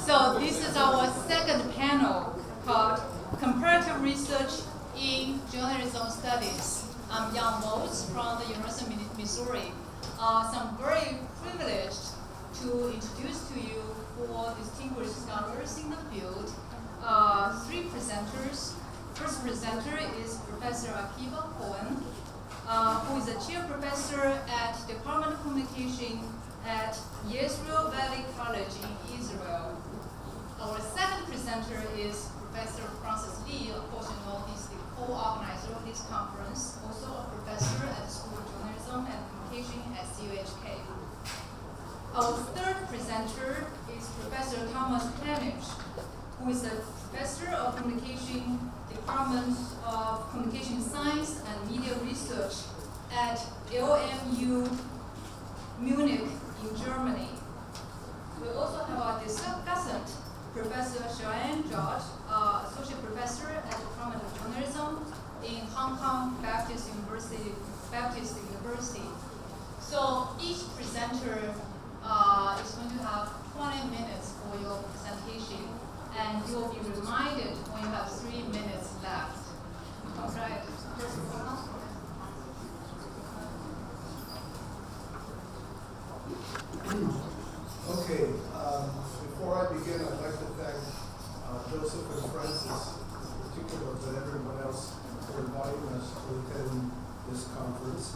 So this is our second panel called Comparative Research in Journalism Studies. I'm Yang Moes from the University of Missouri. So I'm very privileged to introduce to you four distinguished scholars in the field. Three presenters. First presenter is Professor Akiva Cohen, who is a chair professor at Department of Communication at Yisrael Valley College in Israel. Our second presenter is Professor Francis Lee. Of course, you know he's the co-organizer of this conference, also a professor at the School of Journalism and Communication at CUHK. Our third presenter is Professor Thomas Planish, who is a professor of communication, Department of Communication Science and Media Research at LMU Munich in Germany. We also have our discussant, Professor Cheyenne George, Associate Professor at the Department of Journalism in Hong Kong Baptist University. So each presenter is going to have 20 minutes for your presentation, and you will be reminded when you have 3 minutes left. All right. Okay, before I begin, I'd like to thank Joseph and Francis in particular, but everyone else for inviting us to attend this conference.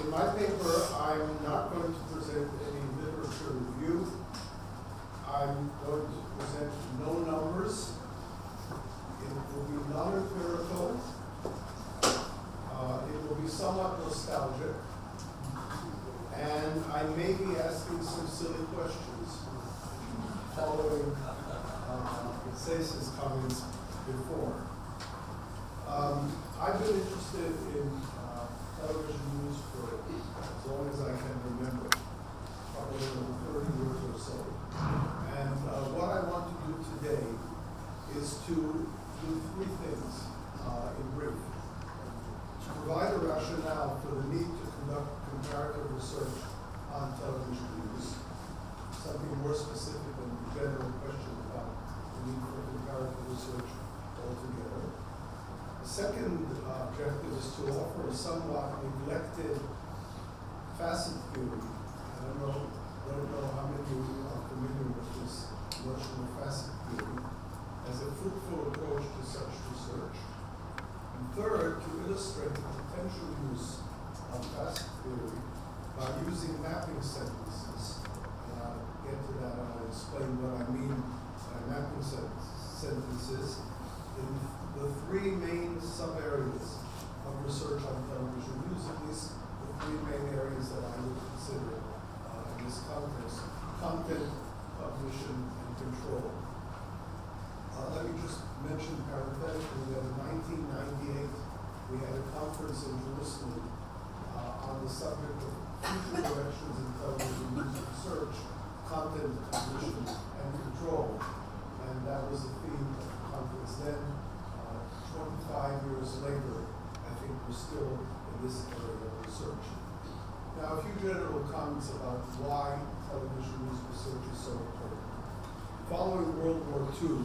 In my paper, I'm not going to present any literature review. I'm going to present no numbers. It will be non-empirical. It will be somewhat nostalgic. And I may be asking some silly questions following Cesar's comments before. I've been interested in television news for as long as I can remember, probably over 30 years or so. And what I want to do today is to do three things in brief. To provide a rationale for the need to conduct comparative research on television news, something more specific than the general question about the need for comparative research altogether. The second objective is to offer a somewhat neglected facet theory. I don't know how many of you are familiar with this notion of facet theory as a fruitful approach to such research. And third, to illustrate the potential use of facet theory by using mapping sentences. And I'll get to that and I'll explain what I mean by mapping sentences in the three main sub-areas of research on television news, at least the three main areas that I would consider in this context: content, publishing, and control. Let me just mention parenthetically that in 1998 we had a conference in Jerusalem on the subject of future directions in television news research, content, publishing, and control. And that was the theme of the conference then. 25 years later, I think we're still in this area of research. Now, a few general comments about why television news research is so important. Following World War II,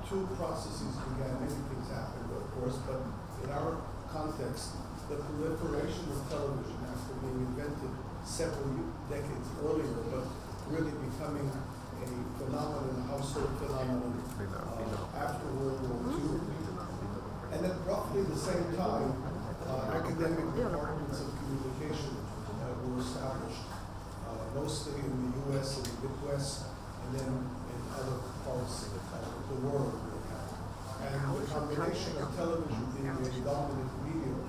two processes began. Many things happened, of course, but in our context, the proliferation of television after being invented several decades earlier, but really becoming a phenomenon, a household phenomenon after World War II. And at roughly the same time, academic departments of communication were established, mostly in the U.S. and the Midwest, and then in other parts of the world. And the combination of television being a dominant medium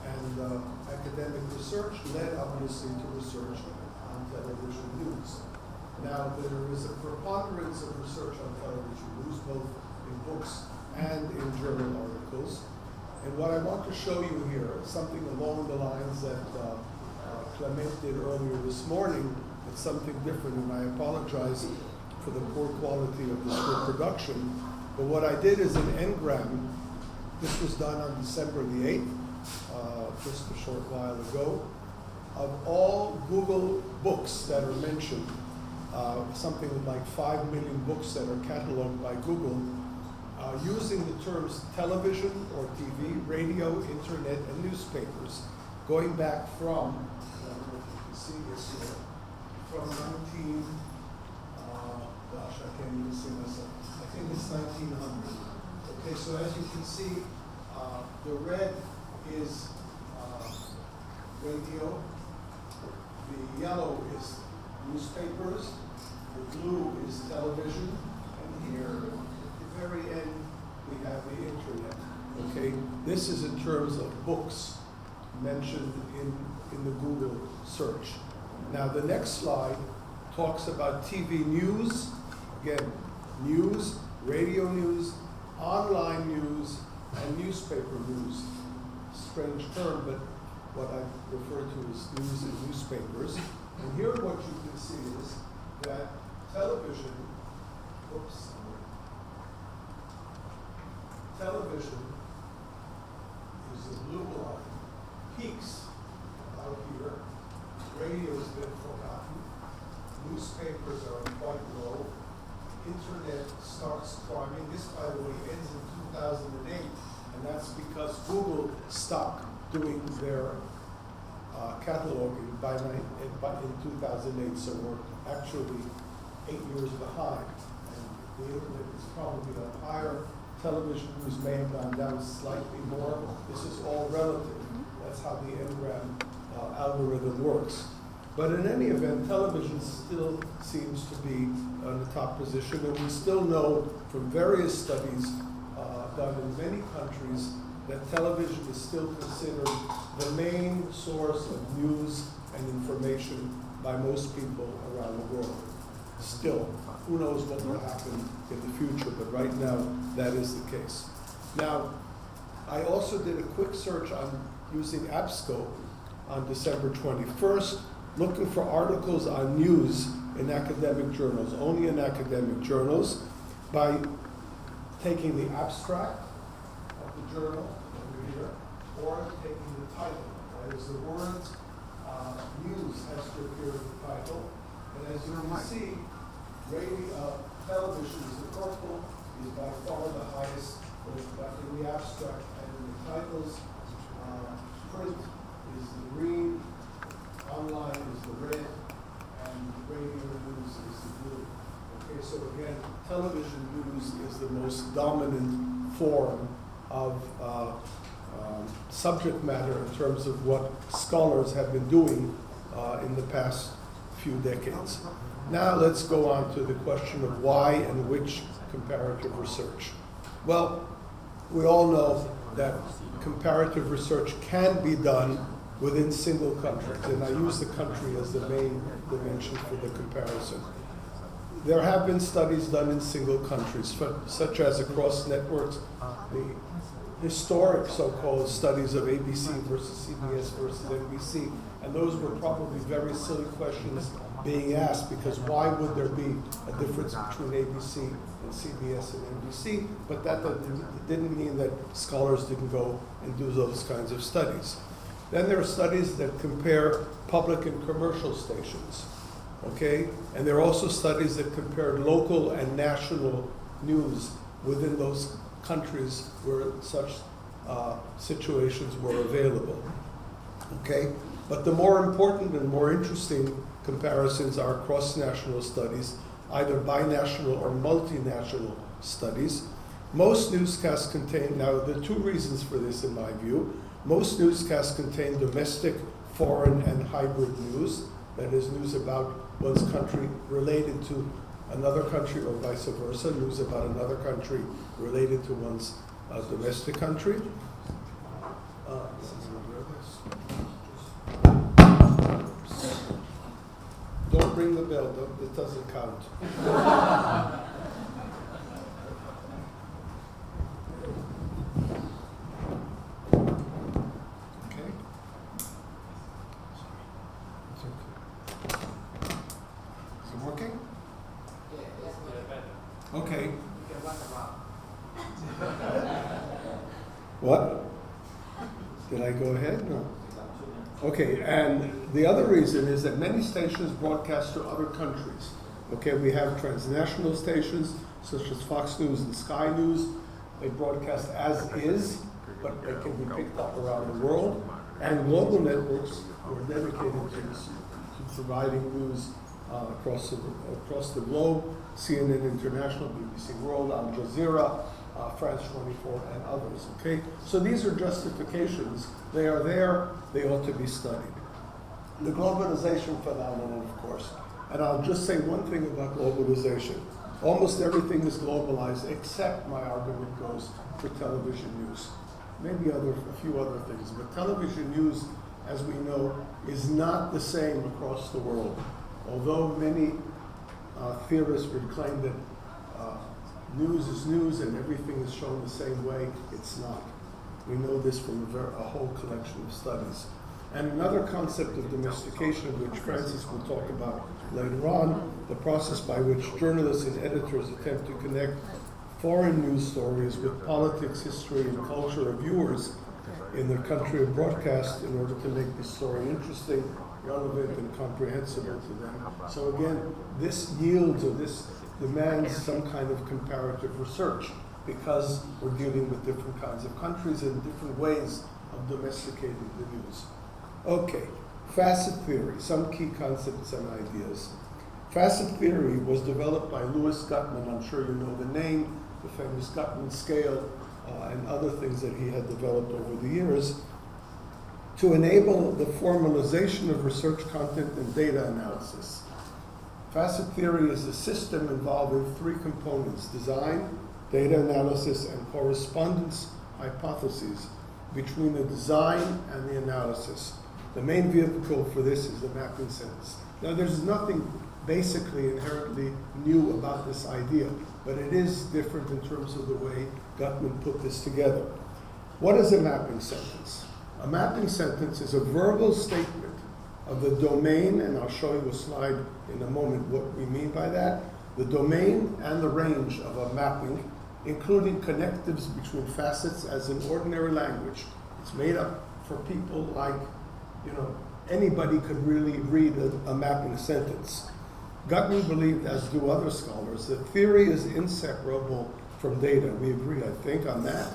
and academic research led obviously to research on television news. Now, there is a preponderance of research on television news, both in books and in journal articles. And what I want to show you here is something along the lines that Clement did earlier this morning. It's something different, and I apologize for the poor quality of this reproduction. But what I did is an engram. This was done on December the 8th, just a short while ago, of all Google books that are mentioned something like 5 million books that are cataloged by Google, using the terms television or TV, radio, internet, and newspapers, going back from, I don't know if you can see this here, from gosh, I can't even see myself. I think it's 1900. Okay, so as you can see, the red is radio, the yellow is newspapers, the blue is television, and here at the very end we have the internet. Okay, this is in terms of books mentioned in the Google search. Now the next slide talks about TV news. Again, news, radio news, online news, and newspaper news. Strange term, but what I refer to as news and newspapers. And here what you can see is that television, television is the blue line, peaks out here. Radio has been forgotten. Newspapers are quite low. Internet starts climbing. This, by the way, ends in 2008, and that's because Google stopped doing their cataloging in 2008, so we're actually 8 years behind. And the internet is probably up higher. Television news may have gone down slightly more. This is all relative. That's how the Ngram algorithm works. But in any event, television still seems to be in the top position, and we still know from various studies done in many countries that television is still considered the main source of news and information by most people around the world. Still, who knows what will happen in the future, but right now that is the case. Now, I also did a quick search on using AppScope on December 21st, looking for articles on news in academic journals, only in academic journals, by taking the abstract of the journal over here, or taking the title. That is, the words news has to appear in the title. And as you can see, television is the purple, is by far the highest, but in the abstract and in the titles, print is the green, online is the red, and radio news is the blue. Okay, so again, television news is the most dominant form of subject matter in terms of what scholars have been doing in the past few decades. Now let's go on to the question of why and which comparative research. Well, we all know that comparative research can be done within single countries, and I use the country as the main dimension for the comparison. There have been studies done in single countries, such as across networks, the historic so-called studies of ABC versus CBS versus NBC, and those were probably very silly questions being asked, because why would there be a difference between ABC and CBS and NBC? But that didn't mean that scholars didn't go and do those kinds of studies. Then there are studies that compare public and commercial stations, okay? And there are also studies that compare local and national news within those countries where such situations were available, okay? But the more important and more interesting comparisons are cross-national studies, either binational or multinational studies. Most newscasts contain, now there are two reasons for this in my view. Most newscasts contain domestic, foreign, and hybrid news, that is, news about one's country related to another country or vice versa, news about another country related to one's domestic country. Don't ring the bell, it doesn't count. Okay. Is it working? Okay. What? Did I go ahead? No. Okay, and the other reason is that many stations broadcast to other countries. Okay, we have transnational stations such as Fox News and Sky News. They broadcast as is, but they can be picked up around the world. And global networks who are dedicated to providing news across the globe, CNN International, BBC World, Al Jazeera, France 24, and others, okay? So these are justifications. They are there, they ought to be studied. The globalization phenomenon, of course, and I'll just say one thing about globalization. Almost everything is globalized, except my argument goes for television news. Maybe a few other things, but television news, as we know, is not the same across the world. Although many theorists would claim that news is news and everything is shown the same way, it's not. We know this from a whole collection of studies. And another concept of domestication, which Francis will talk about later on, the process by which journalists and editors attempt to connect foreign news stories with politics, history, and culture of viewers in their country of broadcast in order to make the story interesting, relevant, and comprehensible to them. So again, this yields, or this demands, some kind of comparative research, because we're dealing with different kinds of countries and different ways of domesticating the news. Okay, facet theory, some key concepts and ideas. Facet theory was developed by Louis Guttman. I'm sure you know the name, the famous Guttman scale, and other things that he had developed over the years, to enable the formalization of research content and data analysis. Facet theory is a system involving three components: design, data analysis, and correspondence hypotheses between the design and the analysis. The main vehicle for this is the mapping sentence. Now, there's nothing basically inherently new about this idea, but it is different in terms of the way Guttman put this together. What is a mapping sentence? A mapping sentence is a verbal statement of the domain, and I'll show you a slide in a moment what we mean by that, the domain and the range of a mapping, including connectives between facets as in ordinary language. It's made up for people like, anybody could really read a mapping sentence. Guttman believed, as do other scholars, that theory is inseparable from data. We agree, I think, on that.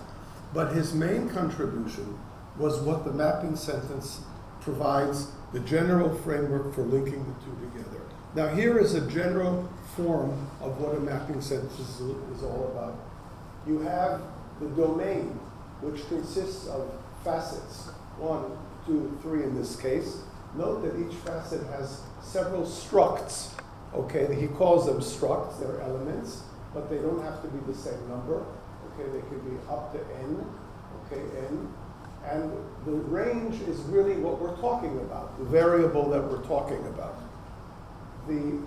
But his main contribution was what the mapping sentence provides, the general framework for linking the two together. Now, here is a general form of what a mapping sentence is all about. You have the domain, which consists of facets, 1, 2, 3 in this case. Note that each facet has several structs. Okay, he calls them structs, they're elements, but they don't have to be the same number. Okay, they could be up to n, okay, n. And the range is really what we're talking about, the variable that we're talking about. The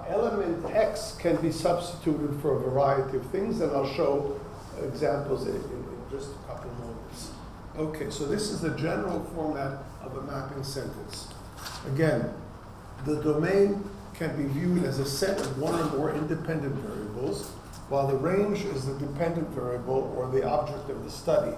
element x can be substituted for a variety of things, and I'll show examples in just a couple moments. Okay, so this is the general format of a mapping sentence. Again, the domain can be viewed as a set of one or more independent variables, while the range is the dependent variable or the object of the study.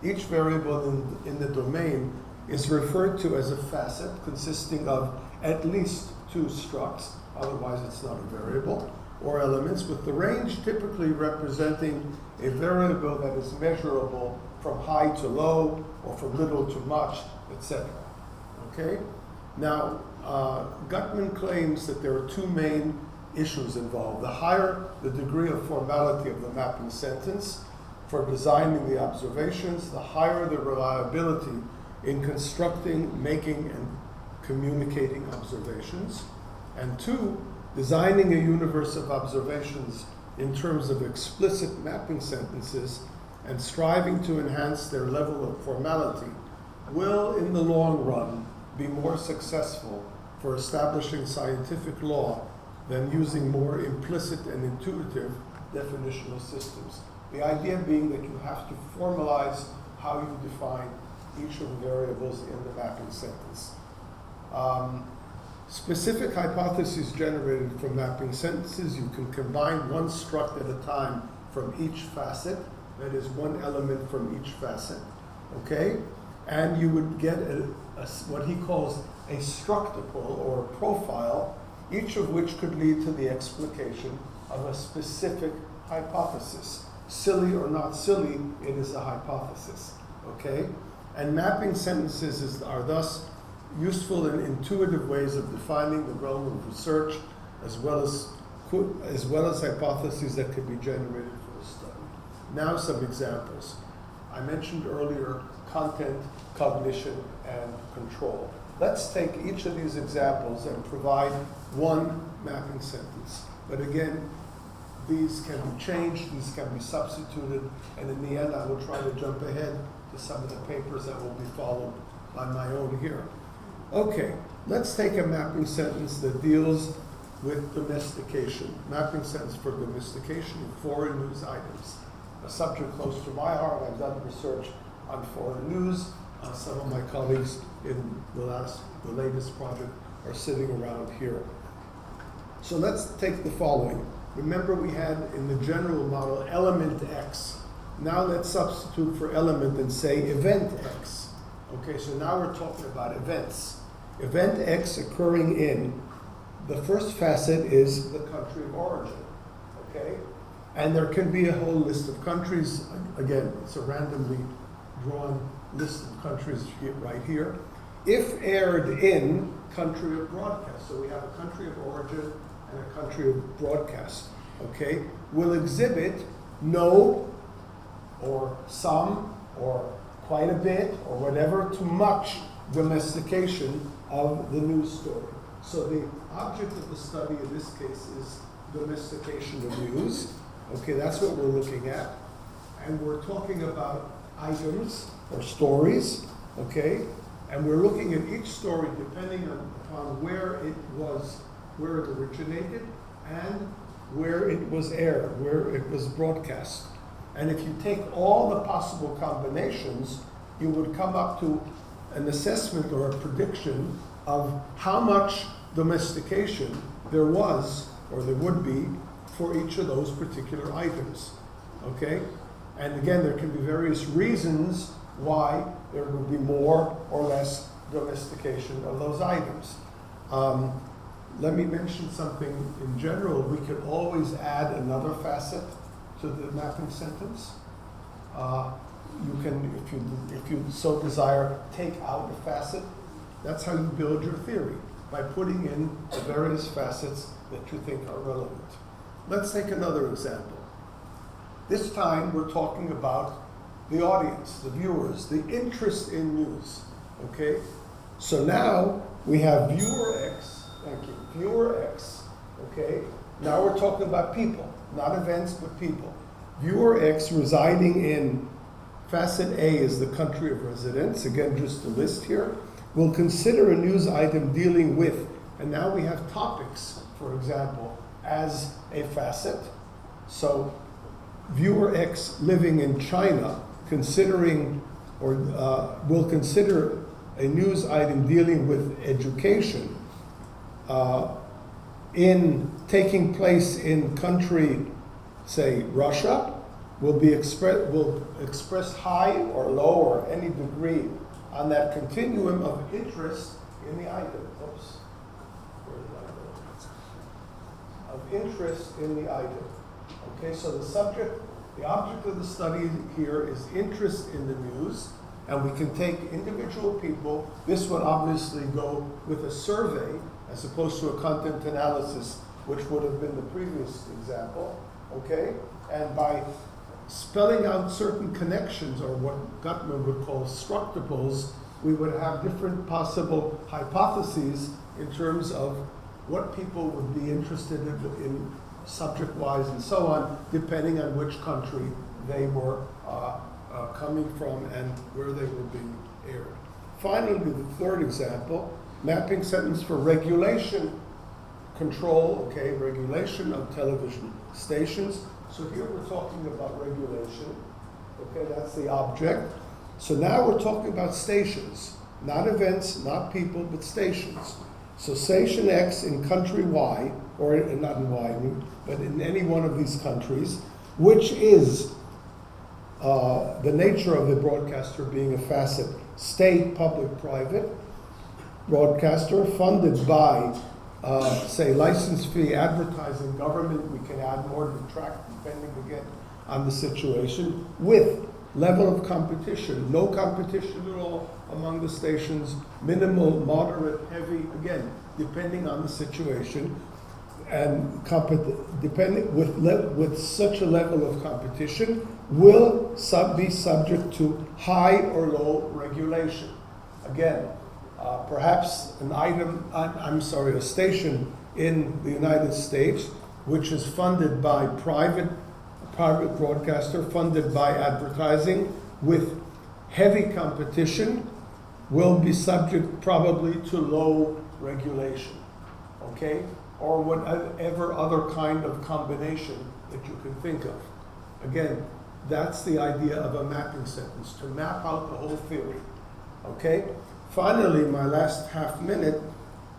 Each variable in the domain is referred to as a facet consisting of at least 2 structs, otherwise it's not a variable, or elements, with the range typically representing a variable that is measurable from high to low, or from little to much, etc. Okay? Now, Guttman claims that there are 2 main issues involved. The higher the degree of formality of the mapping sentence for designing the observations, the higher the reliability in constructing, making, and communicating observations. And 2, designing a universe of observations in terms of explicit mapping sentences and striving to enhance their level of formality will, in the long run, be more successful for establishing scientific law than using more implicit and intuitive definitional systems. The idea being that you have to formalize how you define each of the variables in the mapping sentence. Specific hypotheses generated from mapping sentences, you can combine one struct at a time from each facet, that is one element from each facet, okay? And you would get what he calls a structicle or a profile each of which could lead to the explication of a specific hypothesis. Silly or not silly, it is a hypothesis, okay? And mapping sentences are thus useful and intuitive ways of defining the realm of research, as well as hypotheses that could be generated for the study. Now some examples. I mentioned earlier content, cognition, and control. Let's take each of these examples and provide one mapping sentence. But again, these can be changed, these can be substituted, and in the end I will try to jump ahead to some of the papers that will be followed by my own here. Okay, let's take a mapping sentence that deals with domestication. Mapping sentence for domestication of foreign news items. A subject close to my heart. I've done research on foreign news. Some of my colleagues in the latest project are sitting around here. So let's take the following. Remember we had in the general model element X. Now let's substitute for element and say event X. Okay, so now we're talking about events. Event X occurring in, the first facet is the country of origin, okay? And there can be a whole list of countries. Again, it's a randomly drawn list of countries right here. If aired in country of broadcast, so we have a country of origin and a country of broadcast, okay? Will exhibit no, or some, or quite a bit, or whatever, too much domestication of the news story. So the object of the study in this case is domestication of news. Okay, that's what we're looking at. And we're talking about items or stories, okay? And we're looking at each story depending upon where it originated and where it was aired, where it was broadcast. And if you take all the possible combinations, you would come up to an assessment or a prediction of how much domestication there was or there would be for each of those particular items, okay? And again, there can be various reasons why there would be more or less domestication of those items. Let me mention something in general. We could always add another facet to the mapping sentence. You can, if you so desire, take out a facet. That's how you build your theory, by putting in the various facets that you think are relevant. Let's take another example. This time we're talking about the audience, the viewers, the interest in news, okay? So now we have viewer X, thank you, viewer X, okay? Now we're talking about people, not events, but people. Viewer X residing in facet A is the country of residence, again, just a list here, will consider a news item dealing with, and now we have topics, for example, as a facet. So viewer X living in China considering or will consider a news item dealing with education in taking place in country, say Russia, will express high or low or any degree on that continuum of interest in the item. Oops. Where did I go? Of interest in the item. Okay, so the object of the study here is interest in the news, and we can take individual people. This would obviously go with a survey as opposed to a content analysis, which would have been the previous example, okay? And by spelling out certain connections, or what Gutman would call structuples, we would have different possible hypotheses in terms of what people would be interested in subject-wise and so on, depending on which country they were coming from and where they were being aired. Finally, the third example, mapping sentence for regulation control, okay, regulation of television stations. So here we're talking about regulation, okay, that's the object. So now we're talking about stations, not events, not people, but stations. So station X in country Y, or not in Y, but in any one of these countries, which is the nature of the broadcaster being a facet, state, public, private, broadcaster funded by say license fee, advertising, government, we can add more, detract, depending again on the situation, with level of competition, no competition at all among the stations, minimal, moderate, heavy, again, depending on the situation, and depending with such a level of competition, will be subject to high or low regulation. Again, perhaps a station in the United States, which is funded by private broadcaster, funded by advertising, with heavy competition, will be subject probably to low regulation, okay? Or whatever other kind of combination that you can think of. Again, that's the idea of a mapping sentence, to map out the whole theory, okay? Finally, my last half minute,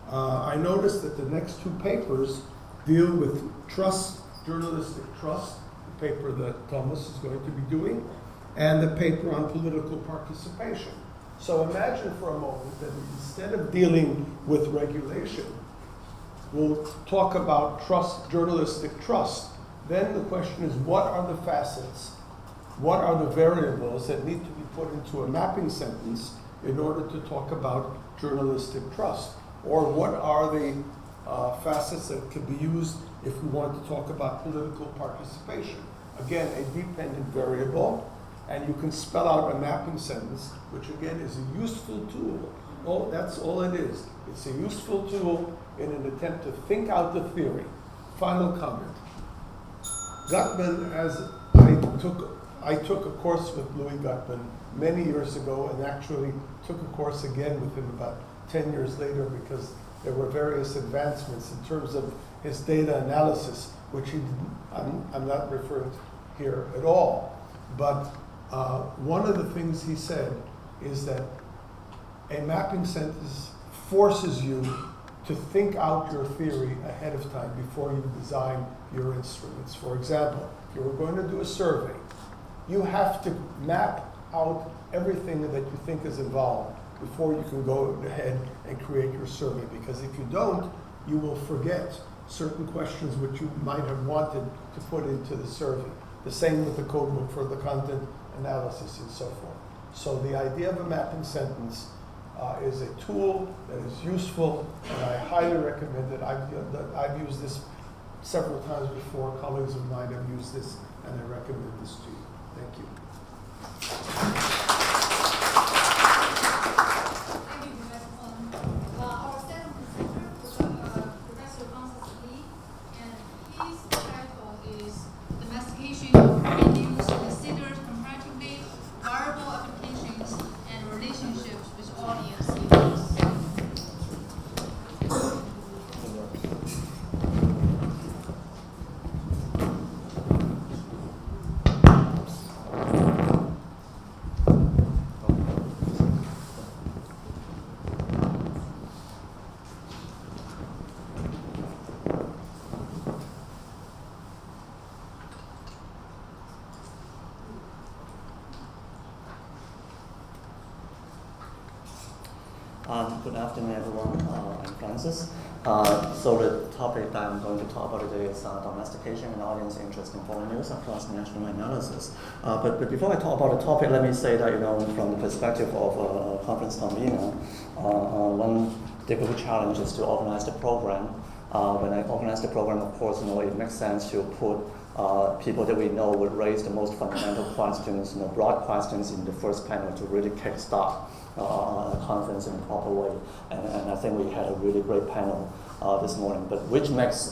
I noticed that the next two papers deal with trust, journalistic trust, the paper that Thomas is going to be doing, and the paper on political participation. So imagine for a moment that instead of dealing with regulation, we'll talk about trust, journalistic trust. Then the question is, what are the facets? What are the variables that need to be put into a mapping sentence in order to talk about journalistic trust? Or what are the facets that can be used if we want to talk about political participation? Again, a dependent variable, and you can spell out a mapping sentence, which again is a useful tool. That's all it is. It's a useful tool in an attempt to think out the theory. Final comment. Gutmann, as I took a course with Louis Gutmann many years ago, and actually took a course again with him about 10 years later, because there were various advancements in terms of his data analysis, which I'm not referring to here at all. But one of the things he said is that a mapping sentence forces you to think out your theory ahead of time before you design your instruments. For example, if you were going to do a survey, you have to map out everything that you think is involved before you can go ahead and create your survey. Because if you don't, you will forget certain questions which you might have wanted to put into the survey. The same with the code book for the content analysis and so forth. So the idea of a mapping sentence is a tool that is useful, and I highly recommend it. I've used this several times before. Colleagues of mine have used this, and I recommend this to you. Thank you. Thank you, Professor. Our second presenter, Professor Francis Lee, and his title is Domestication of Revenues Considered Comparatively Variable Applications and Relationships with Audience Events. Good afternoon, everyone. I'm Francis. So the topic that I'm going to talk about today is domestication and audience interest in foreign news across national analysis. But before I talk about the topic, let me say that, from the perspective of a conference convener, one difficult challenge is to organize the program. When I organize the program, of course, it makes sense to put people that we know would raise the most fundamental questions, broad questions in the first panel to really kickstart a conference in a proper way. And I think we had a really great panel this morning, but which makes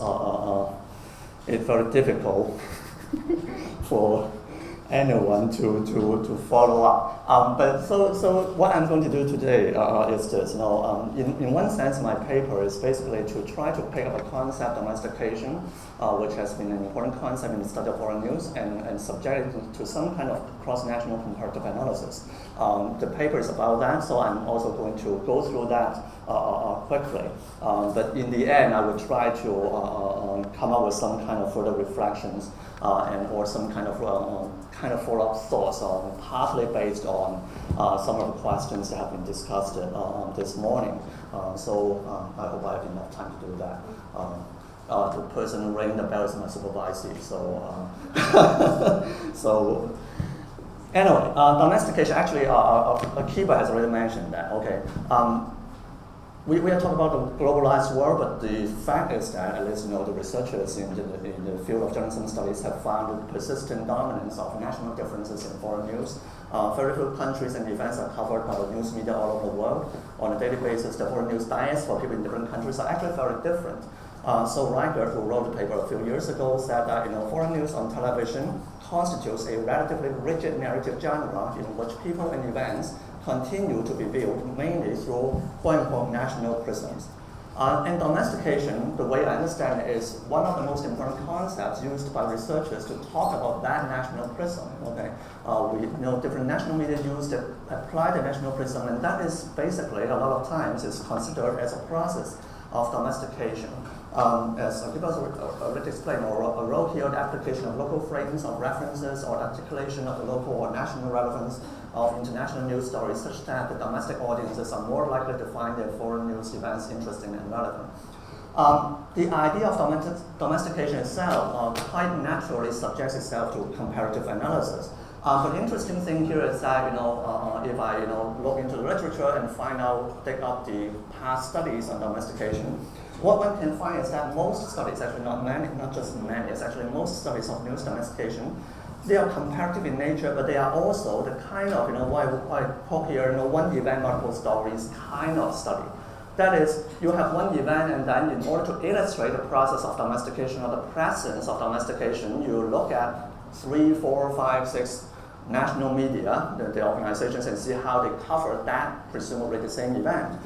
it very difficult for anyone to follow up. But so what I'm going to do today is this. In one sense, my paper is basically to try to pick up a concept, domestication, which has been an important concept in the study of foreign news, and subject it to some kind of cross-national comparative analysis. The paper is about that, so I'm also going to go through that quickly. But in the end, I would try to come up with some kind of further reflections or some kind of follow-up thoughts, partly based on some of the questions that have been discussed this morning. So I hope I have enough time to do that. The person ringing the bell is my supervisor. So anyway, domestication. Actually, Akiba has already mentioned that. Okay. We are talking about the globalized world, but the fact is that at least the researchers in the field of journalism studies have found the persistent dominance of national differences in foreign news. Very few countries and events are covered by the news media all over the world. On a daily basis, the foreign news diets for people in different countries are actually very different. So Reichert, who wrote a paper a few years ago, said that foreign news on television constitutes a relatively rigid narrative genre in which people and events continue to be viewed mainly through quote-unquote national prisms. And domestication, the way I understand it, is one of the most important concepts used by researchers to talk about that national prism. Okay, we know different national media use that apply the national prism, and that is basically a lot of times is considered as a process of domestication. As Akiba already explained or wrote here, the application of local frames of references or articulation of the local or national relevance of international news stories such that the domestic audiences are more likely to find their foreign news events interesting and relevant. The idea of domestication itself quite naturally subjects itself to comparative analysis. But the interesting thing here is that if I look into the literature and dig up the past studies on domestication, what one can find is that most studies, actually not just many, it's actually most studies of news domestication, they are comparative in nature, but they are also the kind of what I call here one event multiple stories kind of study. That is, you have one event, and then in order to illustrate the process of domestication or the presence of domestication, you look at 3, 4, 5, 6 national media, the organizations, and see how they cover that presumably the same event.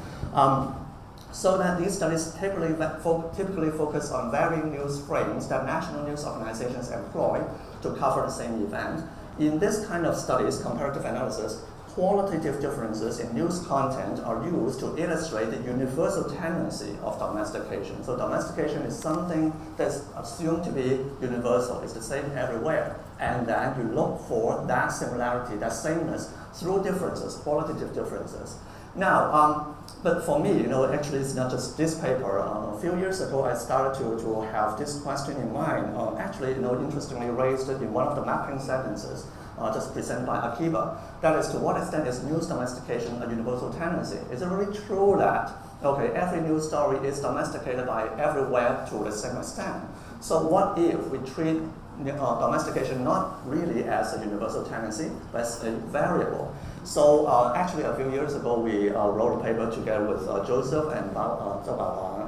So that these studies typically focus on varying news frames that national news organizations employ to cover the same event. In this kind of studies, comparative analysis, qualitative differences in news content are used to illustrate the universal tendency of domestication. So domestication is something that's assumed to be universal. It's the same everywhere. And then you look for that similarity, that sameness through differences, qualitative differences. Now, but for me, actually it's not just this paper. A few years ago, I started to have this question in mind. Actually, interestingly raised in one of the mapping sentences just presented by Akiba. That is, to what extent is news domestication a universal tendency? Is it really true that every news story is domesticated by everywhere to the same extent? So what if we treat domestication not really as a universal tendency, but as a variable? So actually, a few years ago, we wrote a paper together with Joseph and Bao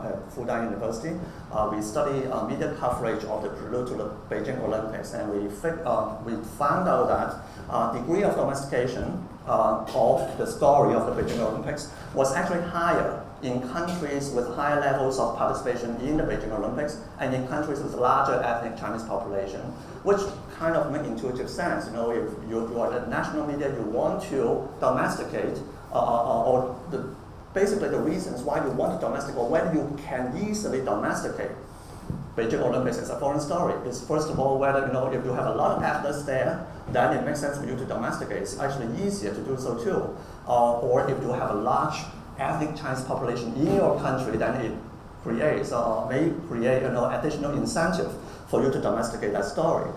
at Fudan University. We studied media coverage of the prelude to the Beijing Olympics, and we found out that degree of domestication of the story of the Beijing Olympics was actually higher in countries with higher levels of participation in the Beijing Olympics and in countries with larger ethnic Chinese population, which kind of make intuitive sense. If you are the national media, you want to domesticate, basically the reasons why you want to domesticate or whether you can easily domesticate Beijing Olympics as a foreign story is first of all whether if you have a lot of athletes there, then it makes sense for you to domesticate. It's actually easier to do so too. Or if you have a large ethnic Chinese population in your country, then it may create additional incentive for you to domesticate that story.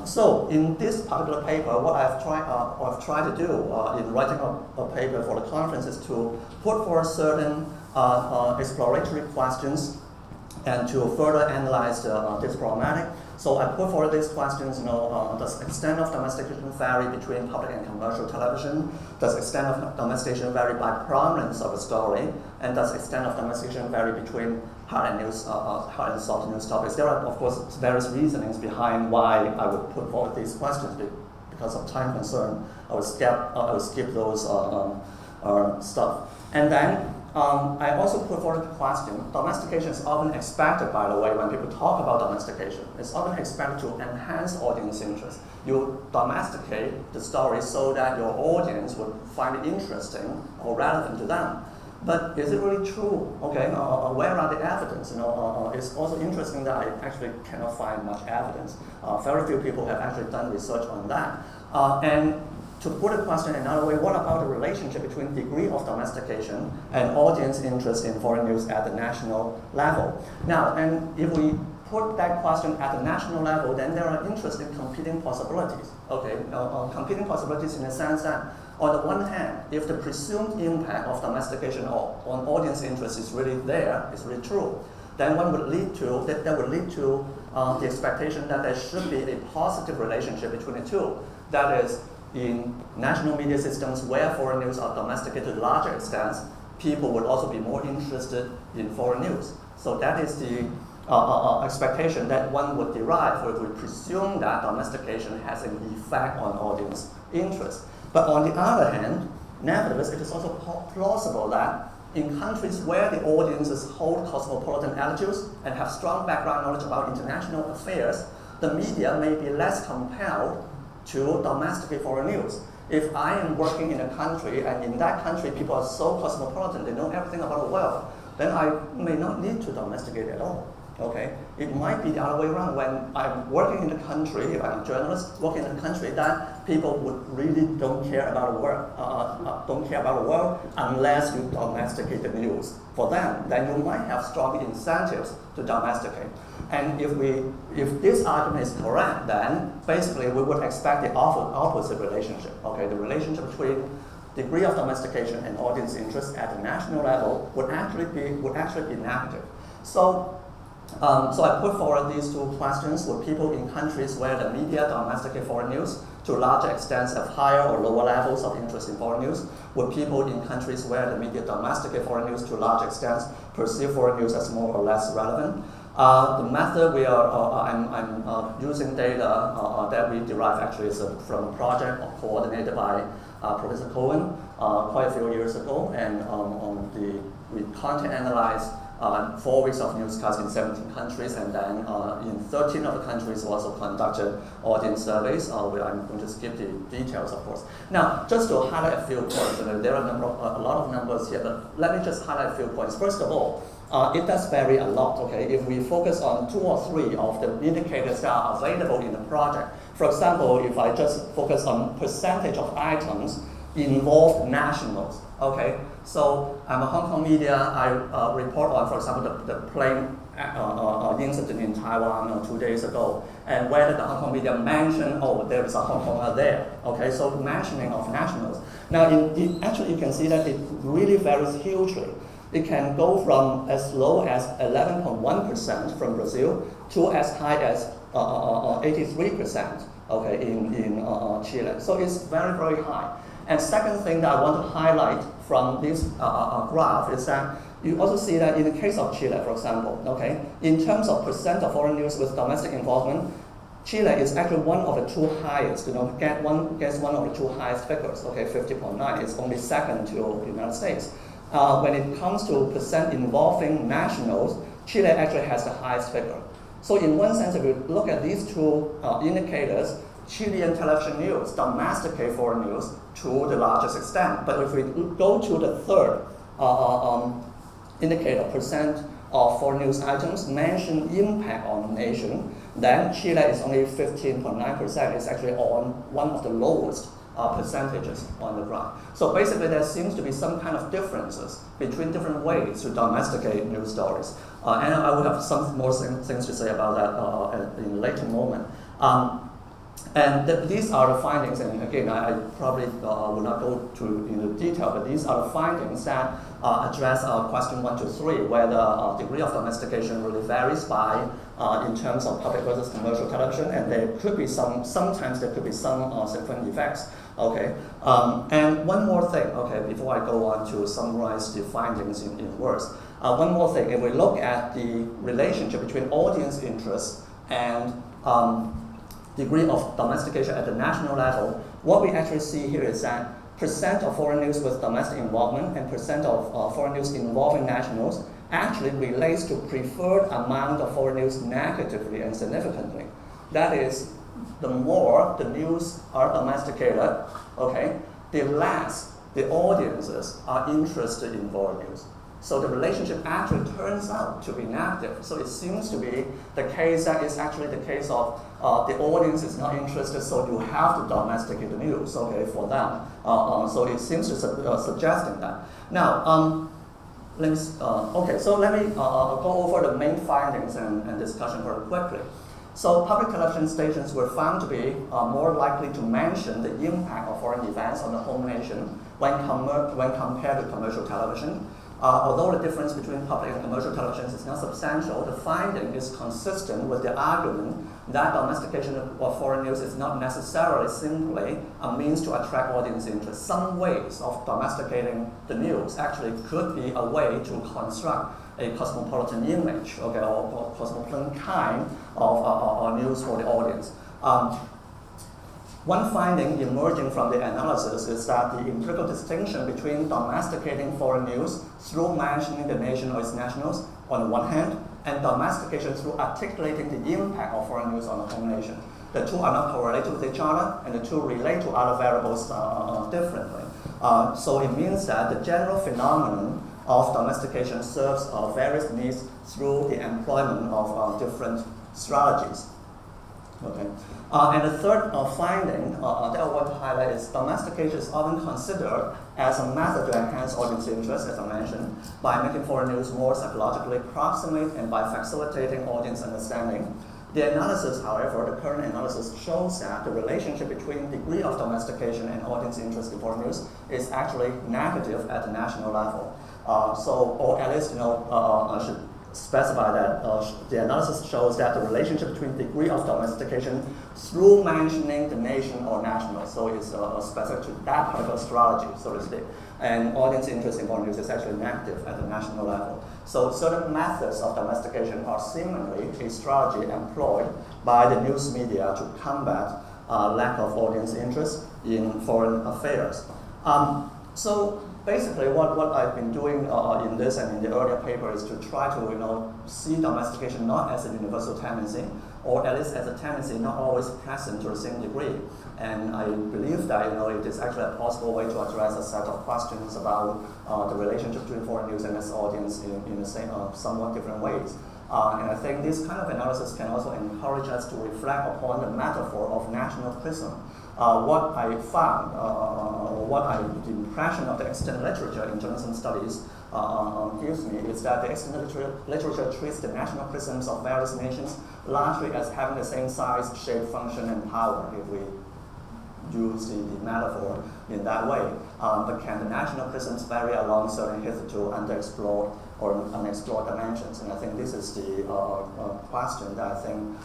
So in this particular paper, what I've tried to do in writing a paper for the conference is to put forward certain exploratory questions and to further analyze this problematic. So I put forward these questions, does extent of domestication vary between public and commercial television? Does extent of domestication vary by prominence of a story? And does extent of domestication vary between hard and soft news topics? There are, of course, various reasonings behind why I would put forward these questions. Because of time concern, I would skip those stuff. And then I also put forward the question, domestication is often expected, by the way, when people talk about domestication. It's often expected to enhance audience interest. You domesticate the story so that your audience would find it interesting or relevant to them. But is it really true? Okay, where are the evidence? It's also interesting that I actually cannot find much evidence. Very few people have actually done research on that. And to put the question another way, what about the relationship between degree of domestication and audience interest in foreign news at the national level? Now, and if we put that question at the national level, then there are interesting competing possibilities. Okay, competing possibilities in the sense that, on the one hand, if the presumed impact of domestication on audience interest is really there, is really true, then that would lead to the expectation that there should be a positive relationship between the two. That is, in national media systems where foreign news are domesticated to larger extents, people would also be more interested in foreign news. So that is the expectation that one would derive if we presume that domestication has an effect on audience interest. But on the other hand, nevertheless, it is also plausible that in countries where the audiences hold cosmopolitan attitudes and have strong background knowledge about international affairs, the media may be less compelled to domesticate foreign news. If I am working in a country and in that country people are so cosmopolitan, they know everything about the world, then I may not need to domesticate at all. Okay, it might be the other way around. When I'm working in a country, if I'm a journalist working in a country, that people would really don't care about the world unless you domesticate the news for them. Then you might have strong incentives to domesticate. And if this argument is correct, then basically we would expect the opposite relationship. Okay, the relationship between degree of domestication and audience interest at the national level would actually be negative. So I put forward these two questions. Would people in countries where the media domesticate foreign news to larger extents have higher or lower levels of interest in foreign news? Would people in countries where the media domesticate foreign news to large extents perceive foreign news as more or less relevant? The method I'm using data that we derive actually is from a project coordinated by Professor Cohen quite a few years ago, and we content analyzed 4 weeks of newscasts in 17 countries, and then in 13 of the countries also conducted audience surveys. I'm going to skip the details, of course. Now, just to highlight a few points, there are a lot of numbers here, but let me just highlight a few points. First of all, it does vary a lot. Okay, if we focus on 2 or 3 of the indicators that are available in the project, for example, if I just focus on percentage of items involve nationals. Okay, so I'm a Hong Kong media. I report on, for example, the plane incident in Taiwan 2 days ago, and whether the Hong Kong media mentioned, there is a Hong Konger there. Okay, so mentioning of nationals. Now, actually, you can see that it really varies hugely. It can go from as low as 11.1% from Brazil to as high as 83%. Okay, in Chile. So it's very, very high. And second thing that I want to highlight from this graph is that you also see that in the case of Chile, for example, okay, in terms of percent of foreign news with domestic involvement, Chile is actually one of the 2 highest. Gets one of the 2 highest figures. Okay, 50.9 is only second to the United States. When it comes to percent involving nationals, Chile actually has the highest figure. So in one sense, if you look at these 2 indicators, Chilean television news domesticate foreign news to the largest extent. But if we go to the third indicator, percent of foreign news items mention impact on the nation, then Chile is only 15.9%. It's actually on one of the lowest percentages on the graph. So basically there seems to be some kind of differences between different ways to domesticate news stories. And I will have some more things to say about that in a later moment. These are the findings, and again, I probably will not go into detail, but these are the findings that address question 1 to 3, where the degree of domestication really varies by in terms of public versus commercial television, and there could be sometimes there could be some sequential effects. Okay, and one more thing. Okay, before I go on to summarize the findings in words, one more thing. If we look at the relationship between audience interest and degree of domestication at the national level, what we actually see here is that percent of foreign news with domestic involvement and percent of foreign news involving nationals actually relates to preferred amount of foreign news negatively and significantly. That is, the more the news are domesticated, okay, the less the audiences are interested in foreign news. So the relationship actually turns out to be negative. So it seems to be the case that is actually the case of the audience is not interested, so you have to domesticate the news, okay, for them. So it seems to suggesting that. Now, let me go over the main findings and discussion very quickly. So public television stations were found to be more likely to mention the impact of foreign events on the home nation when compared to commercial television. Although the difference between public and commercial television is not substantial, the finding is consistent with the argument that domestication of foreign news is not necessarily simply a means to attract audience interest. Some ways of domesticating the news actually could be a way to construct a cosmopolitan image, okay, or cosmopolitan kind of news for the audience. One finding emerging from the analysis is that the empirical distinction between domesticating foreign news through mentioning the nation or its nationals on the one hand, and domestication through articulating the impact of foreign news on the home nation. The two are not correlated with each other, and the two relate to other variables differently. So it means that the general phenomenon of domestication serves various needs through the employment of different strategies. Okay. And the third finding that I want to highlight is domestication is often considered as a method to enhance audience interest, as I mentioned, by making foreign news more psychologically proximate and by facilitating audience understanding. The analysis, however, the current analysis shows that the relationship between degree of domestication and audience interest in foreign news is actually negative at the national level. Or at least, I should specify that the analysis shows that the relationship between degree of domestication through mentioning the nation or national, so it's specific to that particular strategy, so to speak, and audience interest in foreign news is actually negative at the national level. So certain methods of domestication are seemingly a strategy employed by the news media to combat lack of audience interest in foreign affairs. So basically, what I've been doing in this and in the earlier paper is to try to see domestication not as a universal tendency, or at least as a tendency not always present to the same degree. And I believe that it is actually a possible way to address a set of questions about the relationship between foreign news and its audience in the same, somewhat different ways. And I think this kind of analysis can also encourage us to reflect upon the metaphor of national prism. What I found, the impression of the extant literature in journalism studies gives me is that the extant literature treats the national prisms of various nations largely as having the same size, shape, function, and power, if we use the metaphor in that way. But can the national prisms vary along certain hitherto underexplored or unexplored dimensions? And I think this is the question that I think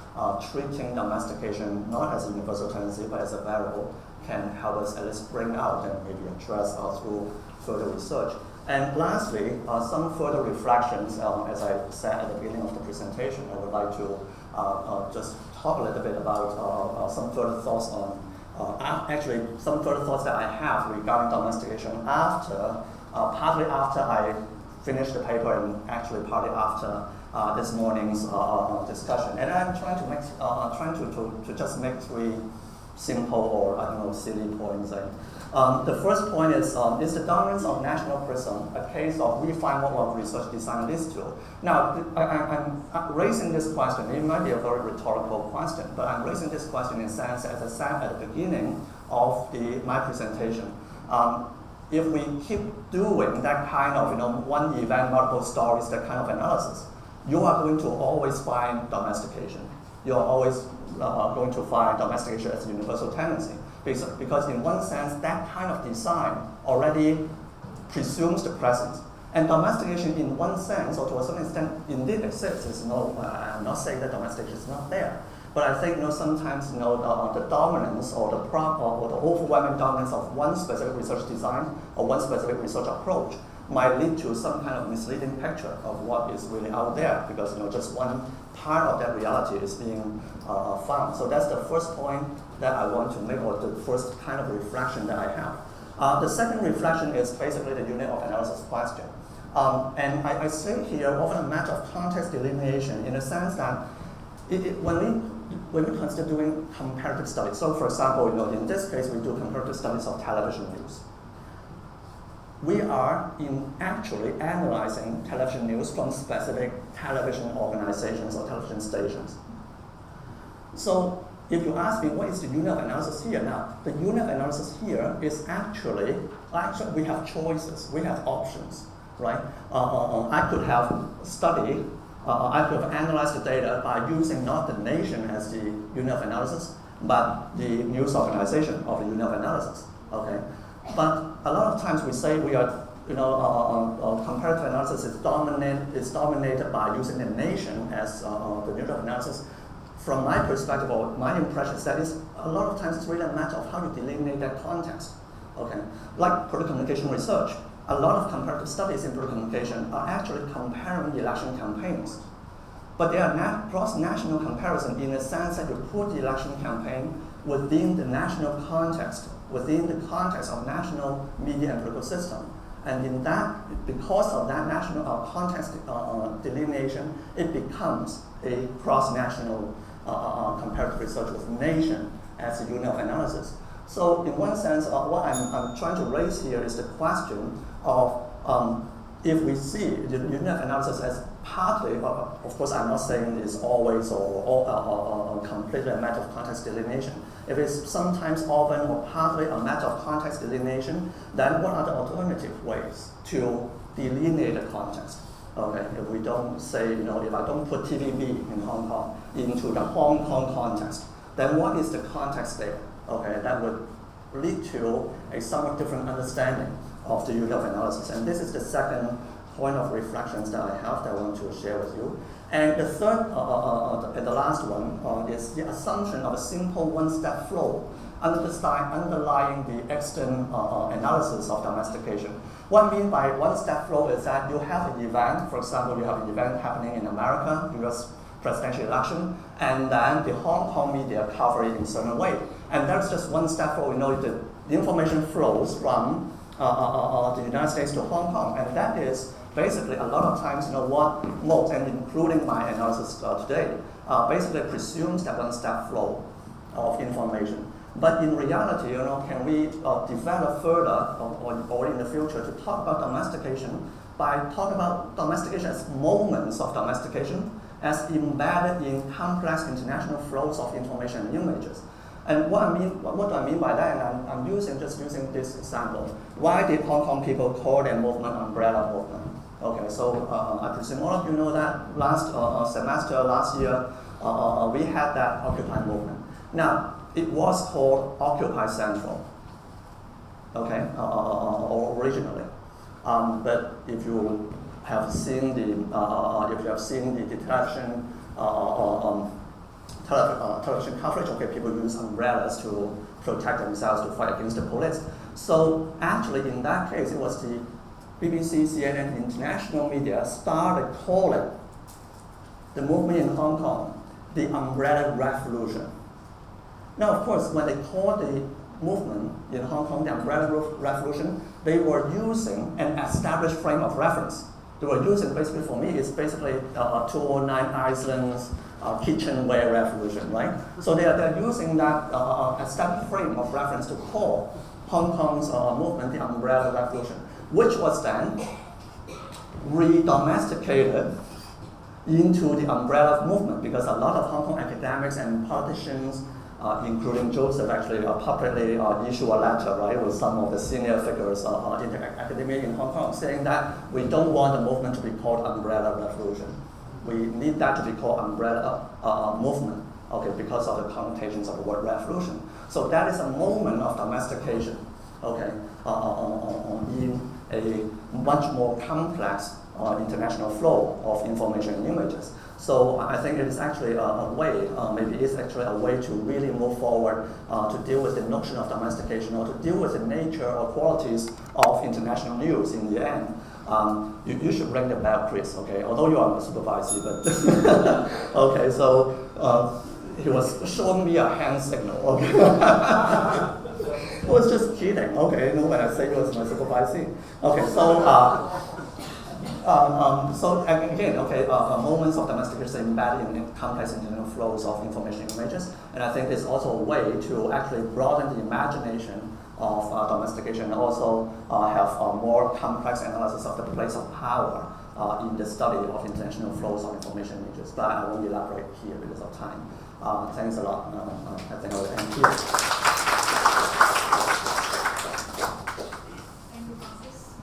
treating domestication not as a universal tendency but as a variable can help us at least bring out and maybe address through further research. And lastly, some further reflections, as I said at the beginning of the presentation, I would like to just talk a little bit about some further thoughts on some further thoughts that I have regarding domestication partly after I finished the paper and actually partly after this morning's discussion. And I'm trying to make, to just make three simple or silly points. The first point is the dominance of national prism a case of refinement of research design leads to? Now, I'm raising this question. It might be a very rhetorical question, but I'm raising this question in a sense, as I said at the beginning of my presentation. If we keep doing that kind of one event, multiple stories, that kind of analysis, you are going to always find domestication. You are always going to find domestication as a universal tendency. Because in one sense, that kind of design already presumes the presence. And domestication in one sense, or to a certain extent, indeed exists. I'm not saying that domestication is not there. But I think sometimes the dominance or the overwhelming dominance of one specific research design or one specific research approach might lead to some kind of misleading picture of what is really out there, because just one part of that reality is being found. So that's the first point that I want to make, or the first kind of reflection that I have. The second reflection is basically the unit of analysis question. And I say here often a matter of context delineation in the sense that when we consider doing comparative studies, so for example, in this case we do comparative studies of television news. we are actually analyzing television news from specific television organizations or television stations. So if you ask me what is the unit of analysis here, now the unit of analysis here is actually we have choices, we have options, right? I could have studied, I could have analyzed the data by using not the nation as the unit of analysis, but the news organization of the unit of analysis, okay? But a lot of times we say we are, comparative analysis is dominated by using the nation as the unit of analysis. From my perspective, or my impression is that a lot of times it's really a matter of how you delineate that context. Okay, like political communication research, a lot of comparative studies in political communication are actually comparing election campaigns. But they are cross-national comparison in the sense that you put the election campaign within the national context, within the context of national media and political system. And in that, because of that national context delineation, it becomes a cross-national comparative research with nation as a unit of analysis. So in one sense, what I'm trying to raise here is the question of if we see the unit of analysis as partly, of course I'm not saying it's always or completely a matter of context delineation. If it's sometimes, often, or partly a matter of context delineation, then what are the alternative ways to delineate the context? Okay, if we don't say, if I don't put TVB in Hong Kong into the Hong Kong context, then what is the context there? Okay, that would lead to a somewhat different understanding of the unit of analysis. And this is the second point of reflections that I have that I want to share with you. And the third, and the last one, is the assumption of a simple one-step flow underlying the extant analysis of domestication. What I mean by one-step flow is that you have an event, for example, you have an event happening in America, US presidential election, and then the Hong Kong media cover it in a certain way. And that's just one step flow. The information flows from the United States to Hong Kong, and that is basically a lot of times, what most, and including my analysis today, basically presumes that one-step flow of information. But in reality, can we develop further or in the future to talk about domestication by talking about domestication as moments of domestication, as embedded in complex international flows of information and images. And what do I mean by that? And I'm using this example. Why did Hong Kong people call their movement umbrella movement? Okay, so I presume all of you know that last semester, last year, we had that Occupy movement. Now, it was called Occupy Central, okay, originally. But if you have seen the television coverage, okay, people use umbrellas to protect themselves, to fight against the police. So actually, in that case, it was the BBC, CNN, international media started calling the movement in Hong Kong the Umbrella Revolution. Now, of course, when they called the movement in Hong Kong the Umbrella Revolution, they were using an established frame of reference. They were using, basically for me, it's basically 209 Iceland's kitchenware revolution, right? So they're using that established frame of reference to call Hong Kong's movement the Umbrella Revolution, which was then re-domesticated into the umbrella movement because a lot of Hong Kong academics and politicians, including Joseph, actually publicly issued a letter, right, with some of the senior figures in the academia in Hong Kong, saying that we don't want the movement to be called Umbrella Revolution. We need that to be called Umbrella Movement, okay, because of the connotations of the word revolution. So that is a moment of domestication, okay, in a much more complex international flow of information and images. So I think it is actually a way, maybe it's actually a way to really move forward to deal with the notion of domestication or to deal with the nature or qualities of international news in the end. You should ring the bell, Chris, okay? Although you are my supervisor, but okay, so he was showing me a hand signal, okay? I was just kidding, okay, when I say he was my supervisor. Okay, so again, okay, moments of domestication embedded in complex international flows of information and images, and I think it's also a way to actually broaden the imagination of domestication, and also have a more complex analysis of the place of power in the study of international flows of information images. But I won't elaborate here because of time. Thanks a lot. I think I will end here. Thank you, Francis.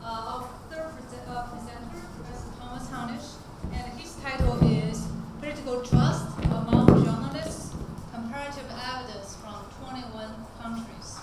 Our third presenter, Professor Thomas Harnisch, and his title is Political Trust Among Journalists, Comparative Evidence from 21 Countries.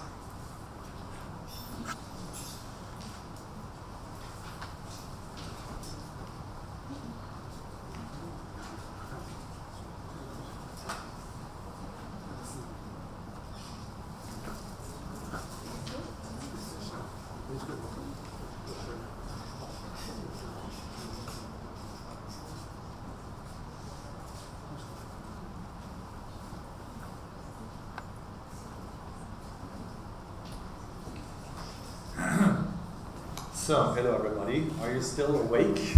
So, hello everybody. Are you still awake?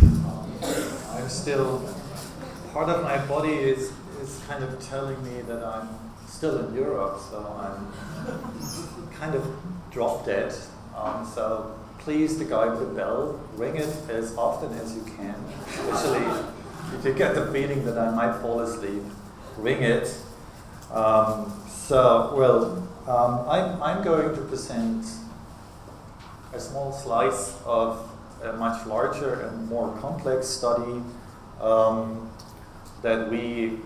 I'm still, part of my body is kind of telling me that I'm still in Europe, so I'm kind of drop dead. So please, the guy with the bell, ring it as often as you can. Especially if you get the feeling that I might fall asleep, ring it. I'm going to present a small slice of a much larger and more complex study that we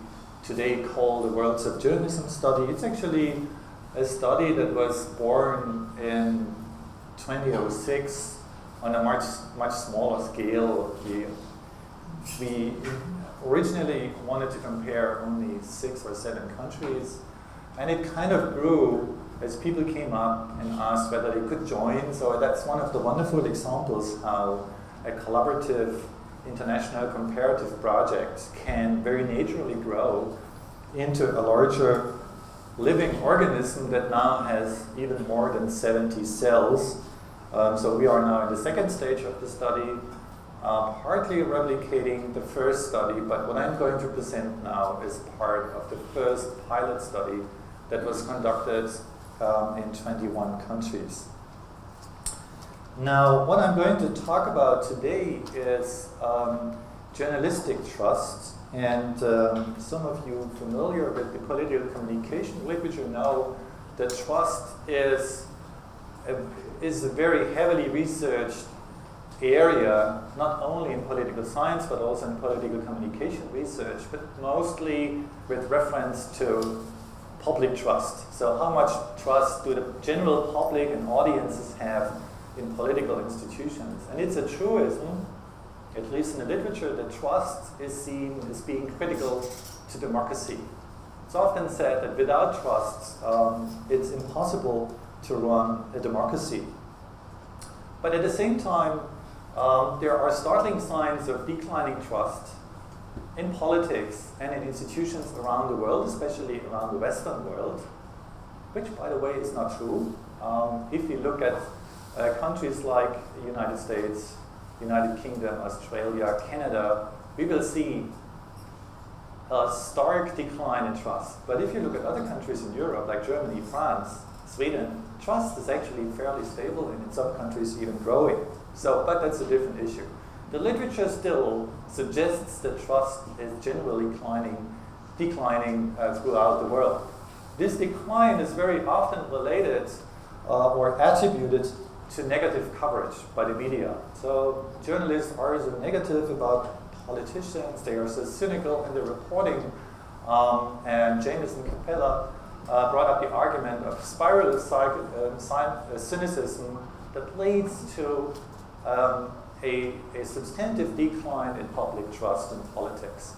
today call the Worlds of Journalism study. It's actually a study that was born in 2006 on a much smaller scale. We originally wanted to compare only 6 or 7 countries, and it kind of grew as people came up and asked whether they could join. So that's one of the wonderful examples how a collaborative international comparative project can very naturally grow into a larger living organism that now has even more than 70 cells. So we are now in the second stage of the study, partly replicating the first study, but what I'm going to present now is part of the first pilot study that was conducted in 21 countries. Now, what I'm going to talk about today is journalistic trust, and some of you familiar with the political communication literature know that trust is a very heavily researched area, not only in political science but also in political communication research, but mostly with reference to public trust. So how much trust do the general public and audiences have in political institutions? And it's a truism, at least in the literature, that trust is seen as being critical to democracy. It's often said that without trust, it's impossible to run a democracy. But at the same time, there are startling signs of declining trust in politics and in institutions around the world, especially around the Western world, which, by the way, is not true. If you look at countries like the United States, United Kingdom, Australia, Canada, we will see a stark decline in trust. But if you look at other countries in Europe, like Germany, France, Sweden, trust is actually fairly stable, and in some countries even growing. But that's a different issue. The literature still suggests that trust is generally declining throughout the world. This decline is very often related or attributed to negative coverage by the media. So journalists are so negative about politicians, they are so cynical in their reporting, and Jameson Capella brought up the argument of spiral cynicism that leads to a substantive decline in public trust in politics.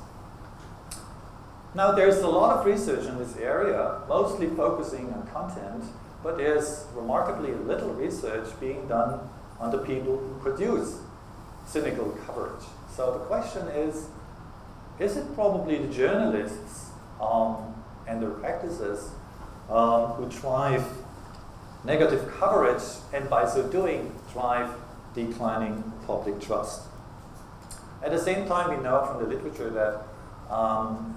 Now, there's a lot of research in this area, mostly focusing on content, but there's remarkably little research being done on the people who produce cynical coverage. So the question is it probably the journalists and their practices who drive negative coverage, and by so doing drive declining public trust? At the same time, we know from the literature that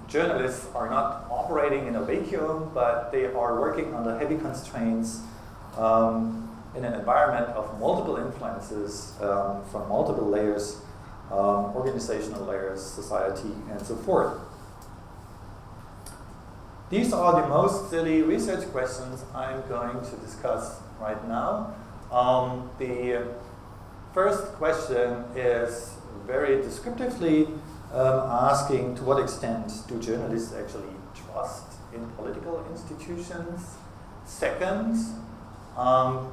journalists are not operating in a vacuum, but they are working under heavy constraints in an environment of multiple influences from multiple layers, organizational layers, society, and so forth. These are the most silly research questions I'm going to discuss right now. The first question is very descriptively asking to what extent do journalists actually trust in political institutions? Second,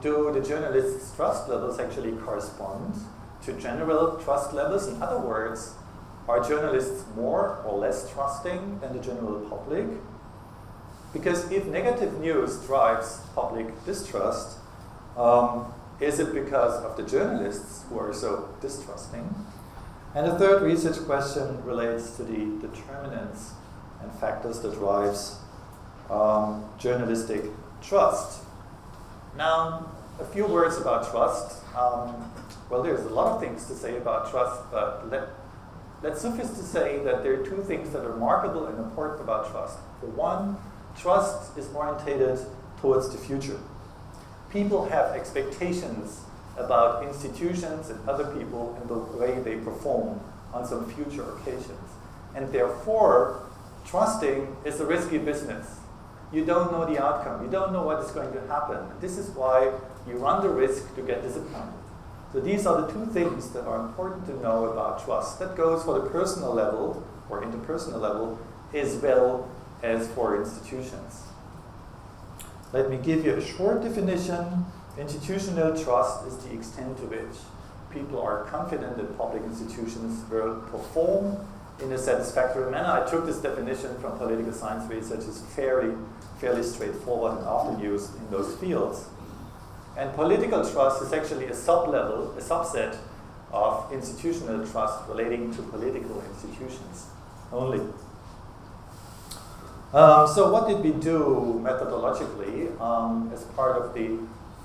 do the journalists' trust levels actually correspond to general trust levels? In other words, are journalists more or less trusting than the general public? Because if negative news drives public distrust, is it because of the journalists who are so distrusting? And the third research question relates to the determinants and factors that drives journalistic trust. Now, a few words about trust. Well, there's a lot of things to say about trust, but let's suffice to say that there are two things that are remarkable and important about trust. For one, trust is orientated towards the future. People have expectations about institutions and other people and the way they perform on some future occasions. And therefore, trusting is a risky business. You don't know the outcome. You don't know what is going to happen. This is why you run the risk to get disappointed. So these are the two things that are important to know about trust. That goes for the personal level or interpersonal level as well as for institutions. Let me give you a short definition. Institutional trust is the extent to which people are confident that public institutions will perform in a satisfactory manner. I took this definition from political science research. It's fairly straightforward and often used in those fields. And political trust is actually a sub-level, a subset of institutional trust relating to political institutions only. So what did we do methodologically as part of the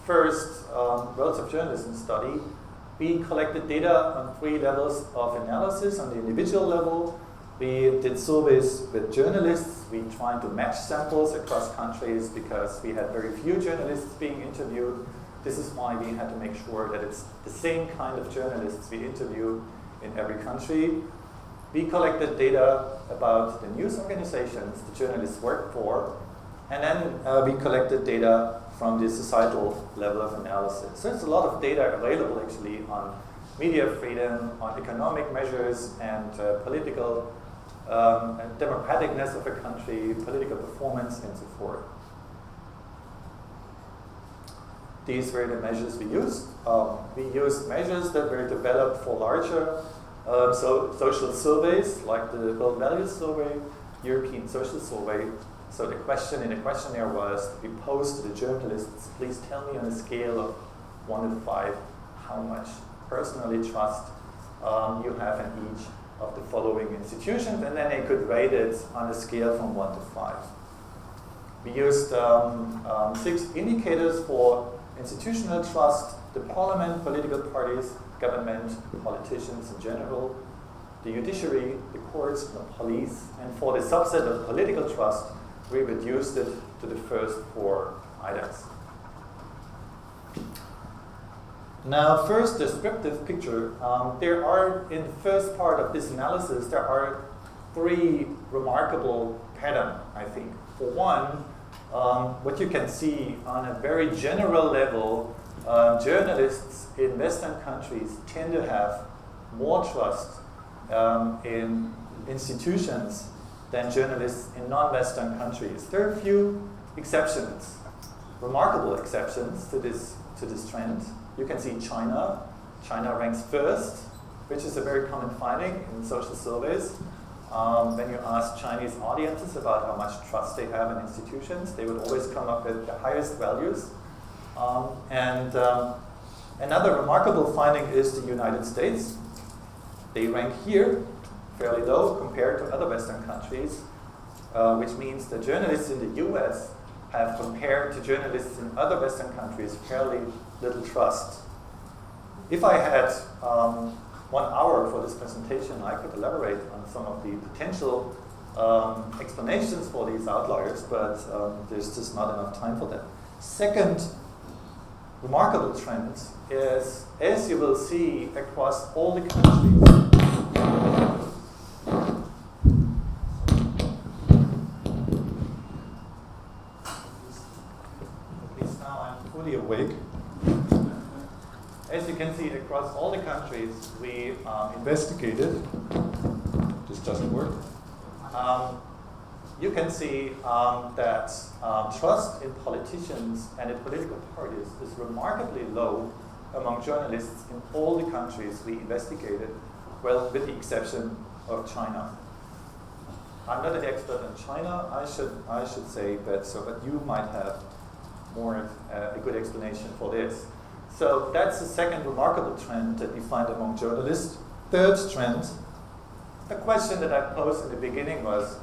first Worlds of Journalism study? We collected data on 3 levels of analysis. On the individual level, we did surveys with journalists. We tried to match samples across countries because we had very few journalists being interviewed. This is why we had to make sure that it's the same kind of journalists we interview in every country. We collected data about the news organizations the journalists work for, and then we collected data from the societal level of analysis. So there's a lot of data available actually on media freedom, on economic measures, and political and democraticness of a country, political performance, and so forth. These were the measures we used. We used measures that were developed for larger social surveys, like the World Values Survey, European Social Survey. So the question in the questionnaire was, we posed to the journalists, please tell me on a scale of 1 to 5 how much personally trust you have in each of the following institutions, and then they could rate it on a scale from 1 to 5. We used 6 indicators for institutional trust: the parliament, political parties, government, politicians in general, the judiciary, the courts, and the police. And for the subset of political trust, we reduced it to the first 4 items. Now, first descriptive picture. There are, in the first part of this analysis, there are 3 remarkable patterns, I think. For one, what you can see on a very general level, journalists in Western countries tend to have more trust in institutions than journalists in non-Western countries. There are a few exceptions, remarkable exceptions to this trend. You can see China. China ranks first, which is a very common finding in social surveys. When you ask Chinese audiences about how much trust they have in institutions, they would always come up with the highest values. Another remarkable finding is the United States. They rank here fairly low compared to other Western countries, which means that journalists in the US have, compared to journalists in other Western countries, fairly little trust. If I had 1 hour for this presentation, I could elaborate on some of the potential explanations for these outliers, but there's just not enough time for that. Second remarkable trend is, as you will see across all the countries, at least now I'm fully awake. As you can see across all the countries we investigated, this doesn't work. You can see that trust in politicians and in political parties is remarkably low among journalists in all the countries we investigated, well, with the exception of China. I'm not an expert in China, I should say, but you might have more a good explanation for this. So that's the second remarkable trend that we find among journalists. Third trend, a question that I posed in the beginning was,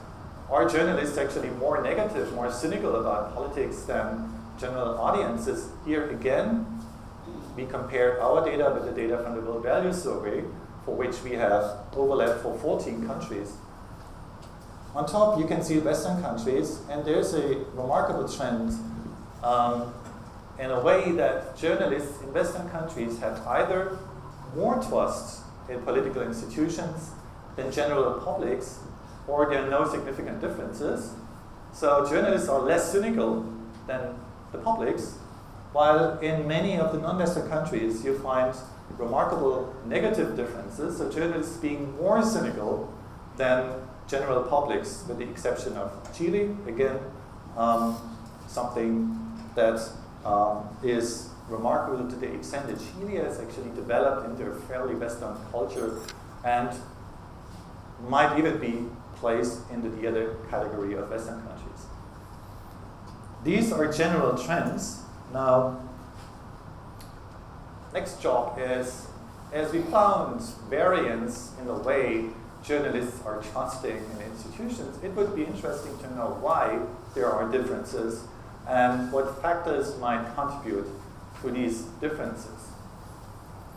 are journalists actually more negative, more cynical about politics than general audiences? Here again, we compared our data with the data from the World Value Survey, for which we have overlap for 14 countries. On top, you can see Western countries, and there's a remarkable trend in a way that journalists in Western countries have either more trust in political institutions than general publics, or there are no significant differences. So journalists are less cynical than the publics, while in many of the non-Western countries you find remarkable negative differences, so journalists being more cynical than general publics, with the exception of Chile. Again, something that is remarkable to the extent that Chile has actually developed into a fairly Western culture and might even be placed into the other category of Western countries. These are general trends. Now, next job is, as we found variance in the way journalists are trusting in institutions, it would be interesting to know why there are differences and what factors might contribute to these differences.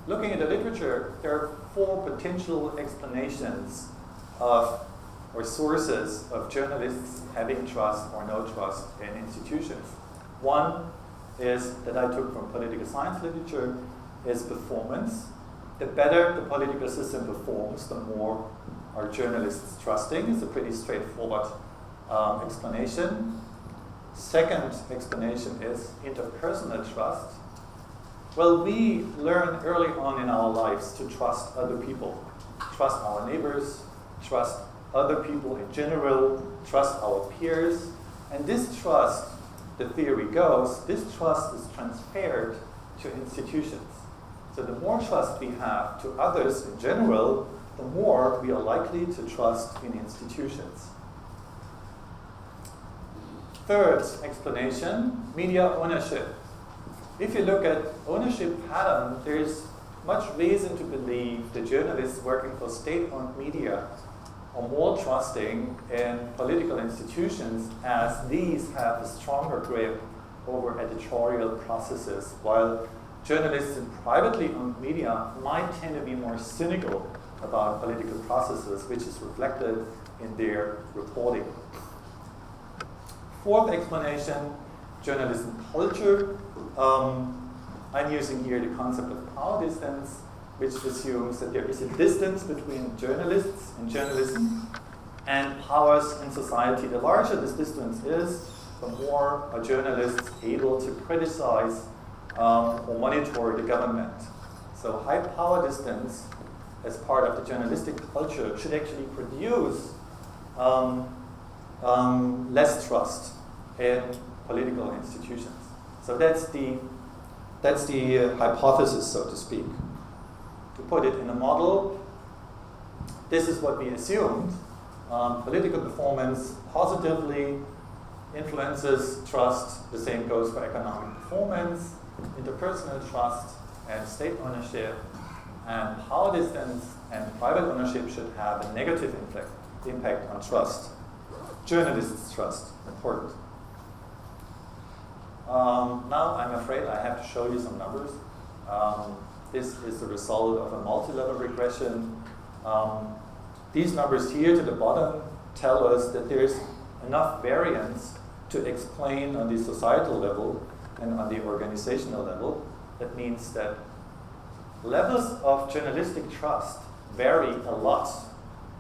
Looking at the literature, there are 4 potential explanations of or sources of journalists having trust or no trust in institutions. One is, that I took from political science literature, is performance. The better the political system performs, the more are journalists trusting. It's a pretty straightforward explanation. Second explanation is interpersonal trust. Well, we learn early on in our lives to trust other people, trust our neighbors, trust other people in general, trust our peers. And this trust, the theory goes, this trust is transferred to institutions. So the more trust we have to others in general, the more we are likely to trust in institutions. Third explanation, media ownership. If you look at ownership pattern, there's much reason to believe the journalists working for state-owned media are more trusting in political institutions, as these have a stronger grip over editorial processes, while journalists in privately owned media might tend to be more cynical about political processes, which is reflected in their reporting. Fourth explanation, journalism culture. I'm using here the concept of power distance, which assumes that there is a distance between journalists and journalism and powers in society. The larger this distance is, the more are journalists able to criticize or monitor the government. So high power distance as part of the journalistic culture should actually produce less trust in political institutions. So that's the hypothesis, so to speak. To put it in a model, this is what we assumed. Political performance positively influences trust. The same goes for economic performance, interpersonal trust, and state ownership. And power distance and private ownership should have a negative impact on trust. Journalists' trust, important. Now I'm afraid I have to show you some numbers. This is the result of a multi-level regression. These numbers here to the bottom tell us that there's enough variance to explain on the societal level and on the organizational level That means that levels of journalistic trust vary a lot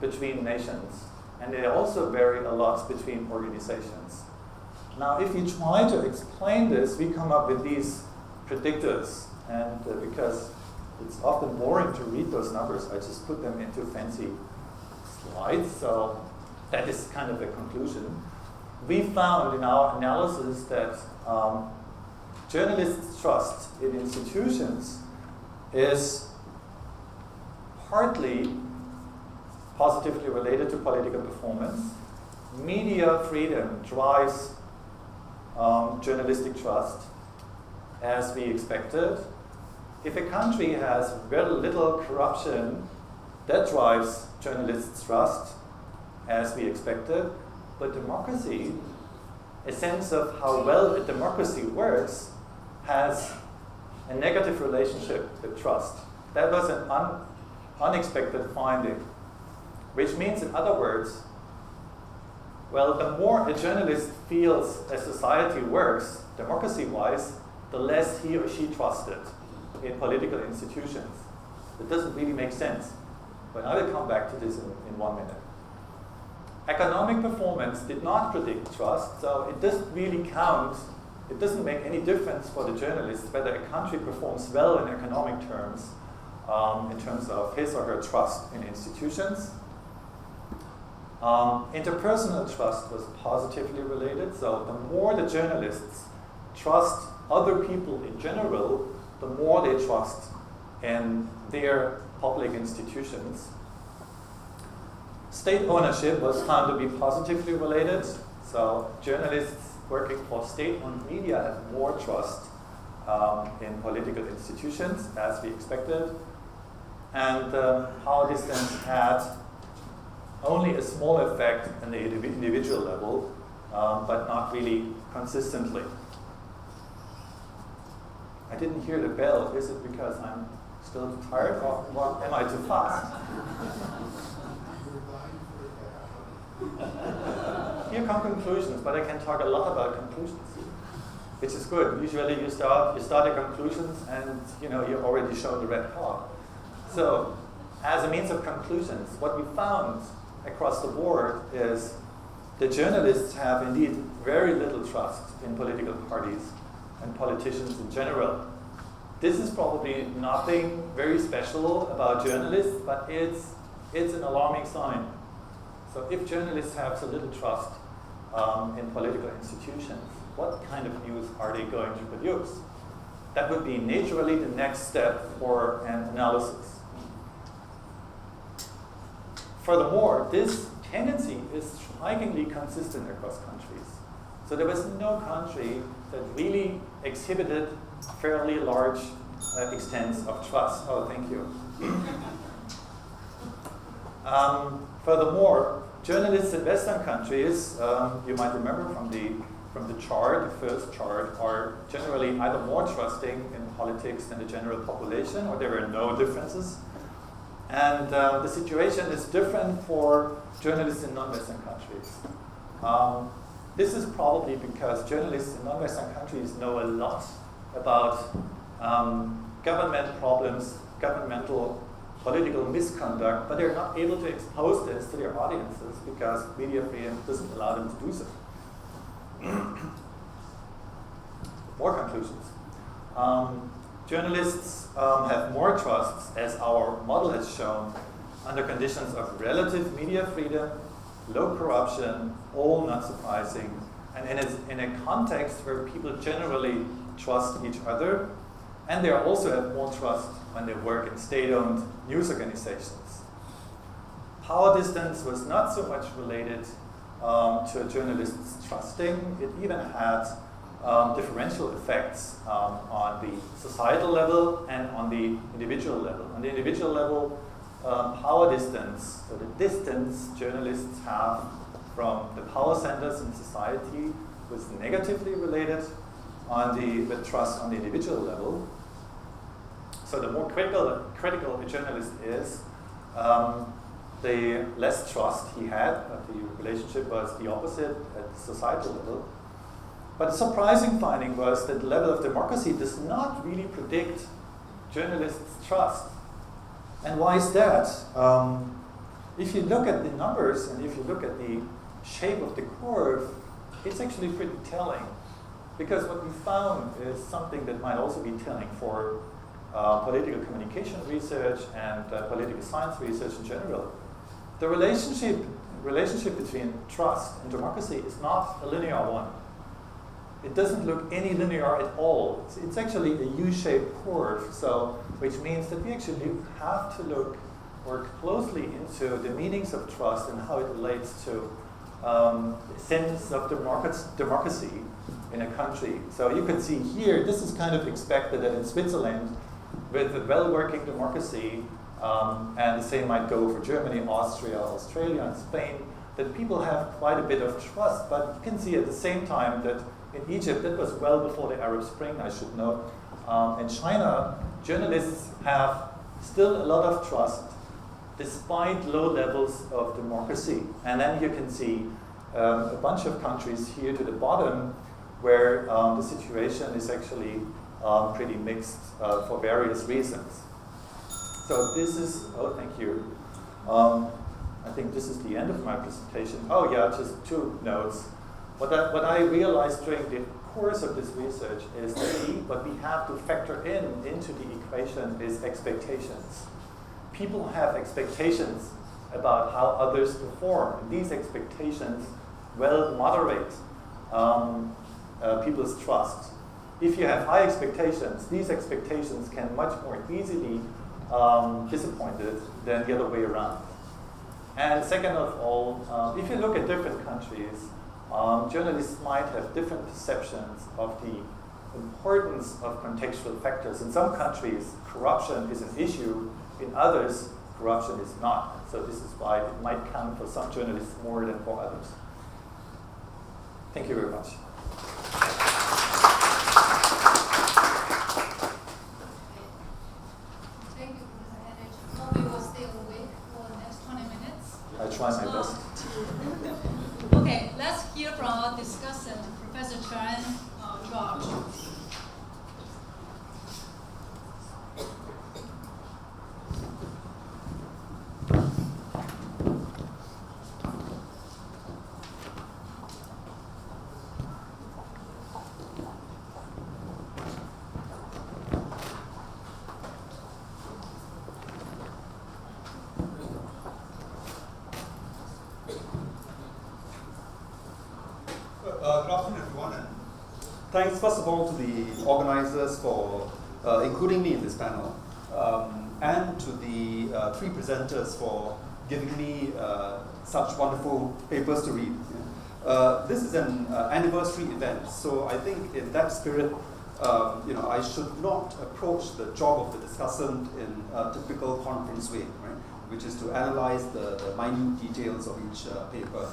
between nations, and they also vary a lot between organizations. Now, if you try to explain this, we come up with these predictors, and because it's often boring to read those numbers, I just put them into fancy slides, so that is kind of the conclusion. We found in our analysis that journalists' trust in institutions is partly positively related to political performance. Media freedom drives journalistic trust, as we expected. If a country has very little corruption, that drives journalists' trust, as we expected. But democracy, a sense of how well a democracy works, has a negative relationship with trust. That was an unexpected finding, which means, in other words, well, the more a journalist feels a society works, democracy-wise, the less he or she trusted in political institutions. It doesn't really make sense. But I will come back to this in 1 minute. Economic performance did not predict trust, so it doesn't really count. It doesn't make any difference for the journalist whether a country performs well in economic terms, in terms of his or her trust in institutions. Interpersonal trust was positively related, so the more the journalists trust other people in general, the more they trust in their public institutions. State ownership was found to be positively related, so journalists working for state-owned media have more trust in political institutions, as we expected. And power distance had only a small effect on the individual level, but not really consistently. I didn't hear the bell. Is it because I'm still too tired, or am I too fast? Here come conclusions, but I can talk a lot about conclusions, which is good. Usually you start the conclusions and you already show the red card. So, as a means of conclusions, what we found across the board is the journalists have indeed very little trust in political parties and politicians in general. This is probably nothing very special about journalists, but it's an alarming sign. So if journalists have so little trust in political institutions, what kind of news are they going to produce? That would be naturally the next step for an analysis. Furthermore, this tendency is strikingly consistent across countries. So there was no country that really exhibited fairly large extents of trust. Oh, thank you. Furthermore, journalists in Western countries, you might remember from the chart, the first chart, are generally either more trusting in politics than the general population, or there were no differences. And the situation is different for journalists in non-Western countries. This is probably because journalists in non-Western countries know a lot about government problems, governmental political misconduct, but they're not able to expose this to their audiences because media freedom doesn't allow them to do so. More conclusions. Journalists have more trust, as our model has shown, under conditions of relative media freedom, low corruption, all not surprising, and in a context where people generally trust each other, and they also have more trust when they work in state-owned news organizations. Power distance was not so much related to journalists trusting. It even had differential effects on the societal level and on the individual level. On the individual level, power distance, so the distance journalists have from the power centers in society, was negatively related with trust on the individual level. So the more critical a journalist is, the less trust he had, but the relationship was the opposite at the societal level. But a surprising finding was that the level of democracy does not really predict journalists' trust. And why is that? If you look at the numbers and if you look at the shape of the curve, it's actually pretty telling. Because what we found is something that might also be telling for political communication research and political science research in general. The relationship between trust and democracy is not a linear one. It doesn't look any linear at all. It's actually a U-shaped curve, so which means that we actually have to look more closely into the meanings of trust and how it relates to the sense of democracy in a country. So you can see here, this is kind of expected that in Switzerland, with a well-working democracy, and the same might go for Germany, Austria, Australia, and Spain, that people have quite a bit of trust. But you can see at the same time that in Egypt, that was well before the Arab Spring, I should note. In China, journalists have still a lot of trust, despite low levels of democracy. And then you can see a bunch of countries here to the bottom where the situation is actually pretty mixed for various reasons. So this is, oh, thank you. I think this is the end of my presentation. Oh yeah, just two notes. What I realized during the course of this research is that what we have to factor into the equation is expectations. People have expectations about how others perform. And these expectations well moderate people's trust. If you have high expectations, these expectations can much more easily disappointed than the other way around. And second of all, if you look at different countries, journalists might have different perceptions of the importance of contextual factors. In some countries, corruption is an issue. In others, corruption is not. So this is why it might count for some journalists more than for others. Thank you very much. Thank you, Professor Henrich. Hope you will stay awake for the next 20 minutes. I try my best. Okay, let's hear from our discussant, Professor Chen George. Good afternoon, everyone, and thanks first of all to the organizers for including me in this panel, and to the three presenters for giving me such wonderful papers to read. This is an anniversary event, so I think in that spirit, I should not approach the job of the discussant in a typical conference way, right? Which is to analyze the minute details of each paper.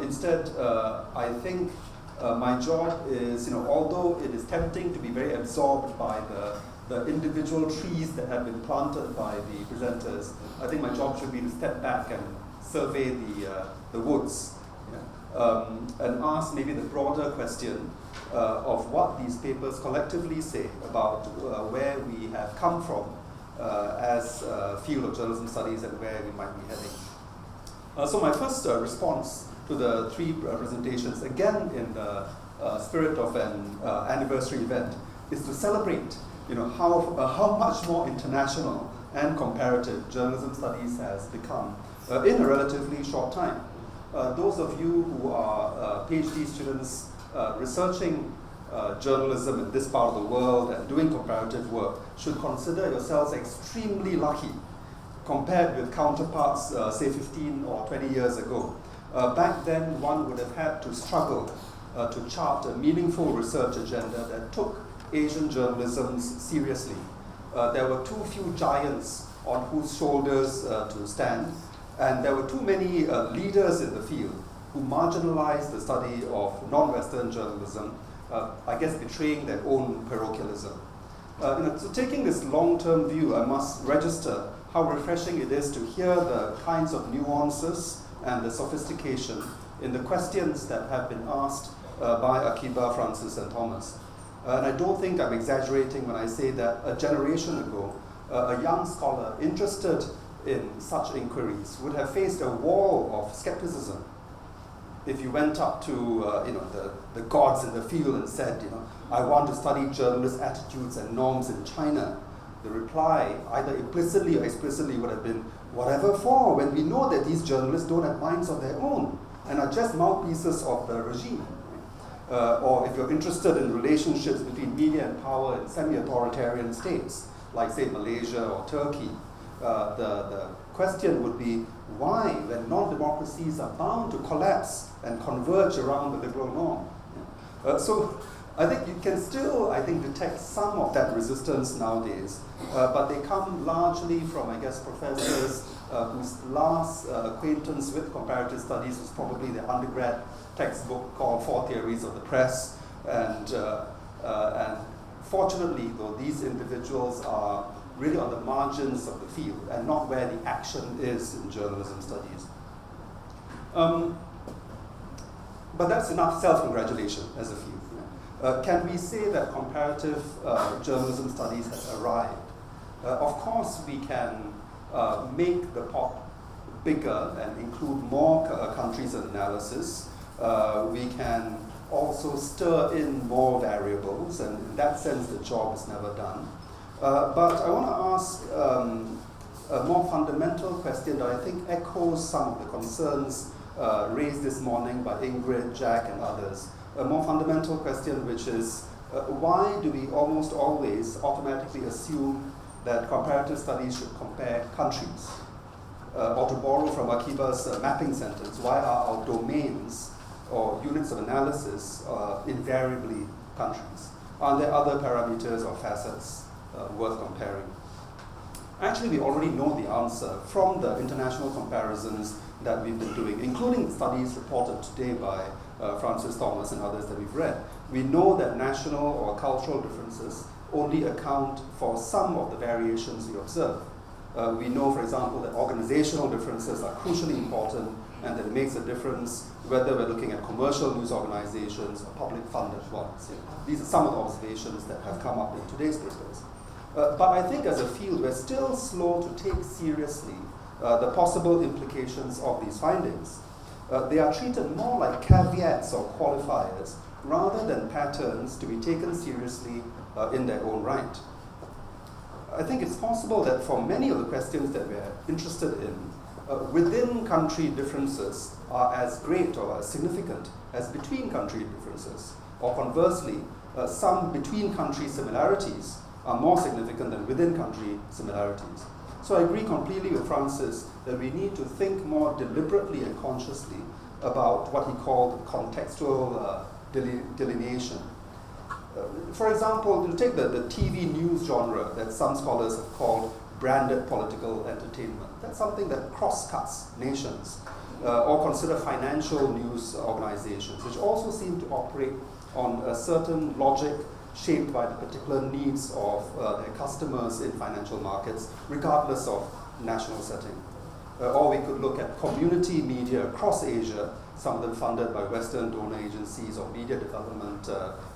Instead, I think my job is, although it is tempting to be very absorbed by the individual trees that have been planted by the presenters, I think my job should be to step back and survey the woods, and ask maybe the broader question of what these papers collectively say about where we have come from as a field of journalism studies and where we might be heading. So my first response to the three presentations, again in the spirit of an anniversary event, is to celebrate how much more international and comparative journalism studies has become in a relatively short time. Those of you who are PhD students researching journalism in this part of the world and doing comparative work should consider yourselves extremely lucky compared with counterparts, say 15 or 20 years ago. Back then, one would have had to struggle to chart a meaningful research agenda that took Asian journalism seriously. There were too few giants on whose shoulders to stand, and there were too many leaders in the field who marginalized the study of non-Western journalism, I guess betraying their own parochialism. So taking this long-term view, I must register how refreshing it is to hear the kinds of nuances and the sophistication in the questions that have been asked by Akiba, Francis, and Thomas. And I don't think I'm exaggerating when I say that a generation ago, a young scholar interested in such inquiries would have faced a wall of skepticism. If you went up to the gods in the field and said, I want to study journalist attitudes and norms in China, the reply, either implicitly or explicitly, would have been, whatever for, when we know that these journalists don't have minds of their own and are just mouthpieces of the regime. Or if you're interested in relationships between media and power in semi-authoritarian states, like say Malaysia or Turkey, the question would be, why, when non-democracies are bound to collapse and converge around the liberal norm? So I think you can still, detect some of that resistance nowadays, but they come largely from, professors whose last acquaintance with comparative studies was probably their undergrad textbook called Four Theories of the Press, and fortunately, though, these individuals are really on the margins of the field and not where the action is in journalism studies. But that's enough self-congratulation as a field. Can we say that comparative journalism studies has arrived? Of course, we can make the pot bigger and include more countries in analysis. We can also stir in more variables, and in that sense, the job is never done. But I want to ask a more fundamental question that I think echoes some of the concerns raised this morning by Ingrid, Jack, and others. A more fundamental question, which is, why do we almost always automatically assume that comparative studies should compare countries? Or to borrow from Akiba's mapping sentence, why are our domains or units of analysis invariably countries? Are there other parameters or facets worth comparing? Actually, we already know the answer from the international comparisons that we've been doing, including studies reported today by Francis Thomas and others that we've read. We know that national or cultural differences only account for some of the variations we observe. We know, for example, that organizational differences are crucially important, and that it makes a difference whether we're looking at commercial news organizations or public-funded ones. These are some of the observations that have come up in today's papers. But I think as a field, we're still slow to take seriously the possible implications of these findings. They are treated more like caveats or qualifiers rather than patterns to be taken seriously in their own right. I think it's possible that for many of the questions that we're interested in, within country differences are as great or as significant as between country differences, or conversely, some between country similarities are more significant than within country similarities. So I agree completely with Francis that we need to think more deliberately and consciously about what he called contextual delineation. For example, to take the TV news genre that some scholars have called branded political entertainment. That's something that cross-cuts nations, or consider financial news organizations, which also seem to operate on a certain logic shaped by the particular needs of their customers in financial markets, regardless of national setting. Or we could look at community media across Asia, some of them funded by Western donor agencies or media development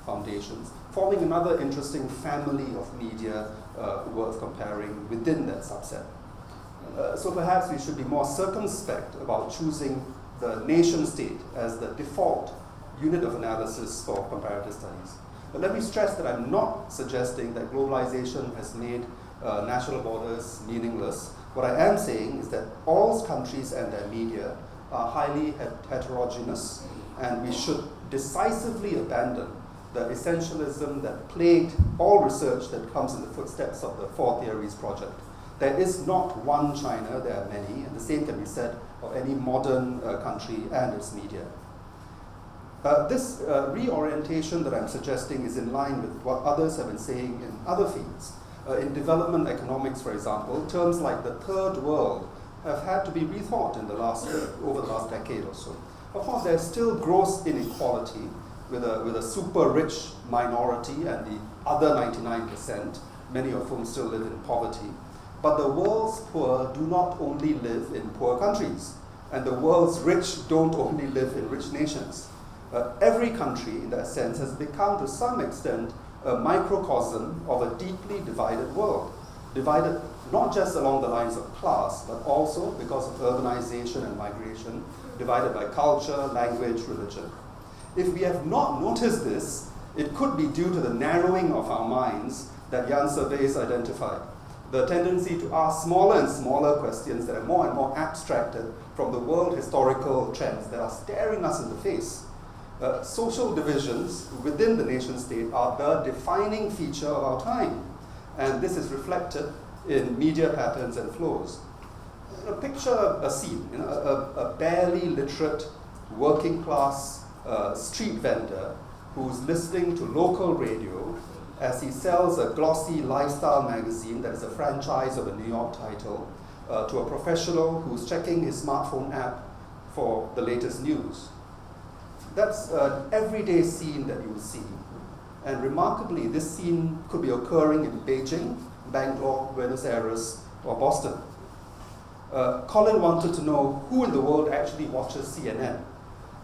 foundations, forming another interesting family of media worth comparing within that subset. So perhaps we should be more circumspect about choosing the nation state as the default unit of analysis for comparative studies. But let me stress that I'm not suggesting that globalization has made national borders meaningless. What I am saying is that all countries and their media are highly heterogeneous, and we should decisively abandon the essentialism that plagued all research that comes in the footsteps of the Four Theories project. There is not one China, there are many, and the same can be said of any modern country and its media. This reorientation that I'm suggesting is in line with what others have been saying in other fields. In development economics, for example, terms like the third world have had to be rethought in over the last decade or so. Of course, there's still gross inequality with a super rich minority and the other 99%, many of whom still live in poverty. But the world's poor do not only live in poor countries, and the world's rich don't only live in rich nations. Every country, in that sense, has become to some extent a microcosm of a deeply divided world, divided not just along the lines of class, but also because of urbanization and migration, divided by culture, language, religion. If we have not noticed this, it could be due to the narrowing of our minds that Young surveys identified, the tendency to ask smaller and smaller questions that are more and more abstracted from the world historical trends that are staring us in the face. Social divisions within the nation state are the defining feature of our time, and this is reflected in media patterns and flows. Picture a scene, a barely literate working class street vendor who's listening to local radio as he sells a glossy lifestyle magazine that is a franchise of a New York title to a professional who's checking his smartphone app for the latest news. That's an everyday scene that you will see. And remarkably, this scene could be occurring in Beijing, Bangalore, Buenos Aires, or Boston. Colin wanted to know who in the world actually watches CNN.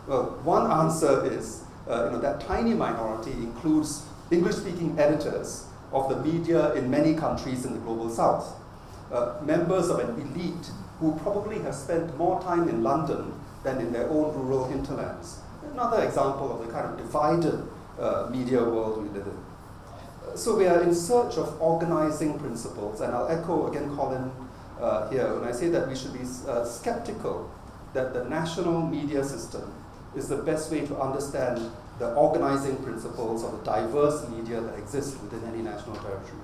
Well, one answer is that tiny minority includes English-speaking editors of the media in many countries in the global south, members of an elite who probably have spent more time in London than in their own rural hinterlands. Another example of the kind of divided media world we live in. So we are in search of organizing principles, and I'll echo again Colin here when I say that we should be skeptical that the national media system is the best way to understand the organizing principles of the diverse media that exists within any national territory.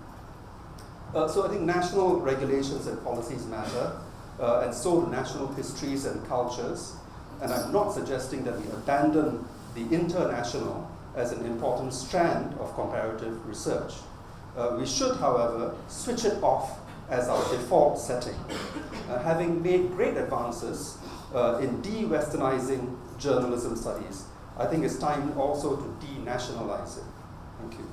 So I think national regulations and policies matter, and so do national histories and cultures. And I'm not suggesting that we abandon the international as an important strand of comparative research. We should, however, switch it off as our default setting. Having made great advances in de-Westernizing journalism studies, I think it's time also to de-nationalize it. Thank you.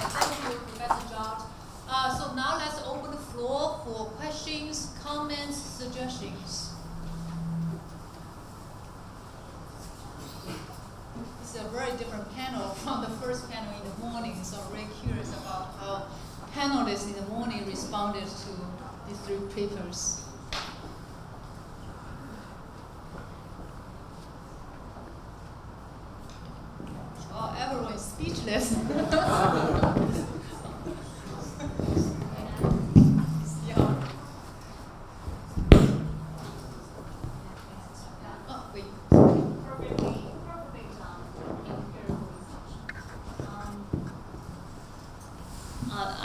Thank you, Professor George. So now let's open the floor for questions, comments, suggestions. It's a very different panel from the first panel in the morning, so I'm very curious about how panelists in the morning responded to these three papers. Oh, everyone is speechless. Yeah. Oh, wait.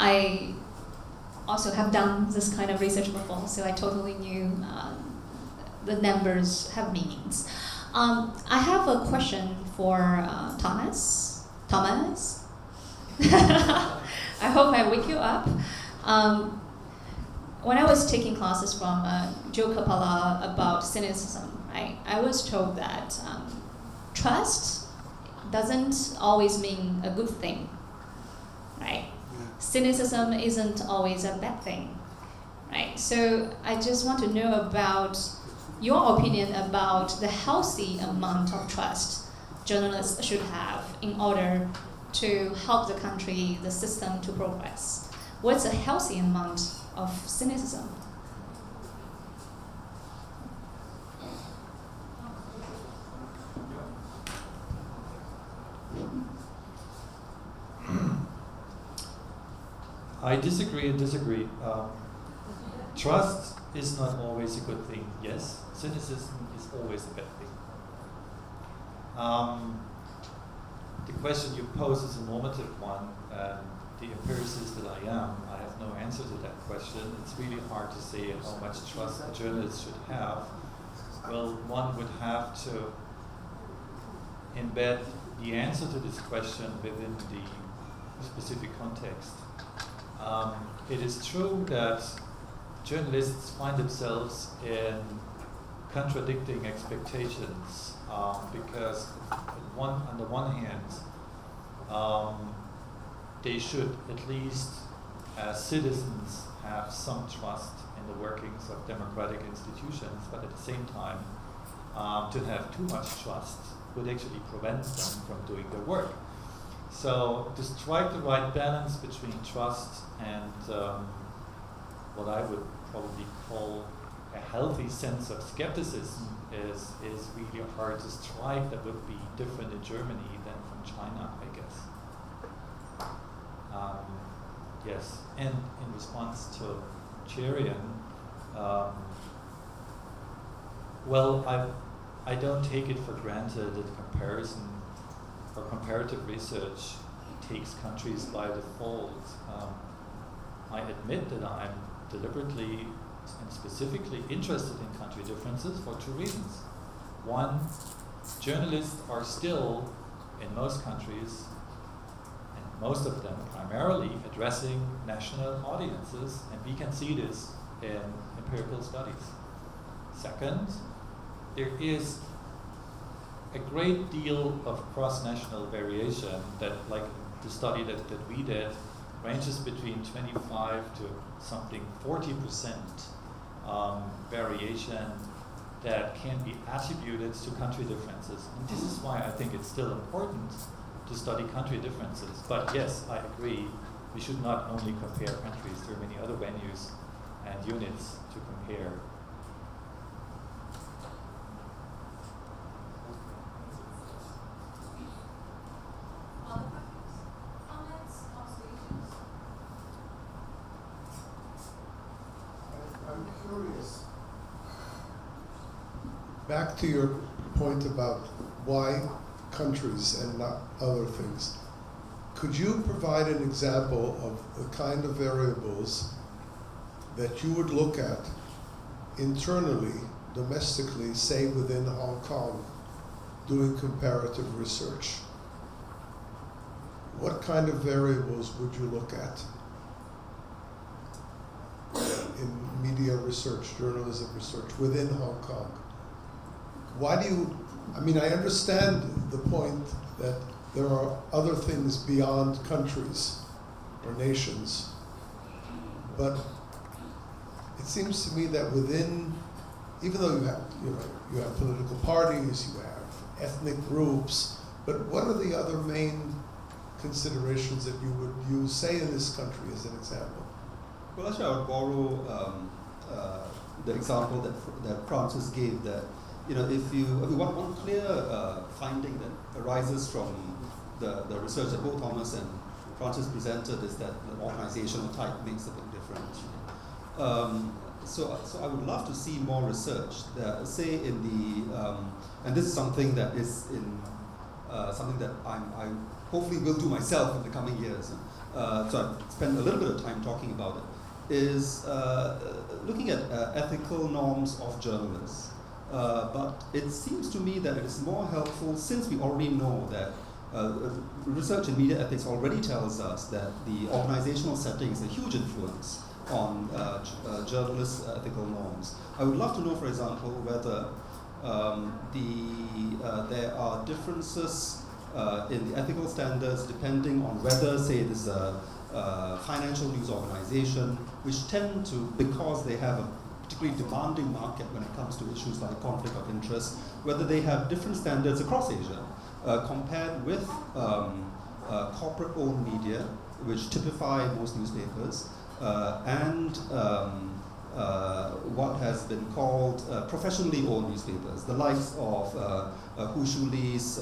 I also have done this kind of research before, so I totally knew the numbers have meanings. I have a question for Thomas. Thomas? I hope I wake you up. When I was taking classes from Joe Capella about cynicism, I was told that trust doesn't always mean a good thing, right? Cynicism isn't always a bad thing, right? So I just want to know about your opinion about the healthy amount of trust journalists should have in order to help the country, the system to progress. What's a healthy amount of cynicism? I disagree and disagree. Trust is not always a good thing, yes. Cynicism is always a bad thing. The question you pose is a normative one, and the empiricist that I am, I have no answer to that question. It's really hard to say how much trust a journalist should have. Well, one would have to embed the answer to this question within the specific context. It is true that journalists find themselves in contradicting expectations because on the one hand, they should at least as citizens have some trust in the workings of democratic institutions, but at the same time, to have too much trust would actually prevent them from doing their work. So to strike the right balance between trust and what I would probably call a healthy sense of skepticism is really hard to strike. That would be different in Germany than from China, I guess. Yes, and in response to Cherian, well, I don't take it for granted that comparison or comparative research takes countries by default. I admit that I'm deliberately and specifically interested in country differences for two reasons. One, journalists are still, in most countries, and most of them primarily addressing national audiences, and we can see this in empirical studies. Second, there is a great deal of cross-national variation that, like the study that we did, ranges between 25 to something 40% variation that can be attributed to country differences. And this is why I think it's still important to study country differences. But yes, I agree, we should not only compare countries, there are many other venues and units to compare. I'm curious. Back to your point about why countries and not other things. Could you provide an example of the kind of variables that you would look at internally, domestically, say within Hong Kong, doing comparative research? What kind of variables would you look at in media research, journalism research within Hong Kong? Why do you, I mean, I understand the point that there are other things beyond countries or nations, but it seems to me that within, even though you have political parties, you have ethnic groups, but what are the other main considerations that you would use, say in this country as an example? Well, actually, I would borrow the example that Francis gave. That if you want one clear finding that arises from the research that both Thomas and Francis presented is that the organizational type makes a big difference. So I would love to see more research that, say, in the and this is something that is in something that I hopefully will do myself in the coming years. So I've spent a little bit of time talking about it. Is looking at ethical norms of journalists. But it seems to me that it is more helpful, since we already know that research in media ethics already tells us that the organizational setting is a huge influence on journalists' ethical norms. I would love to know, for example, whether there are differences in the ethical standards depending on whether, say, it is a financial news organization, which tend to, because they have a particularly demanding market when it comes to issues like conflict of interest, whether they have different standards across Asia compared with corporate-owned media, which typify most newspapers, and what has been called professionally owned newspapers, the likes of Hu Shuli's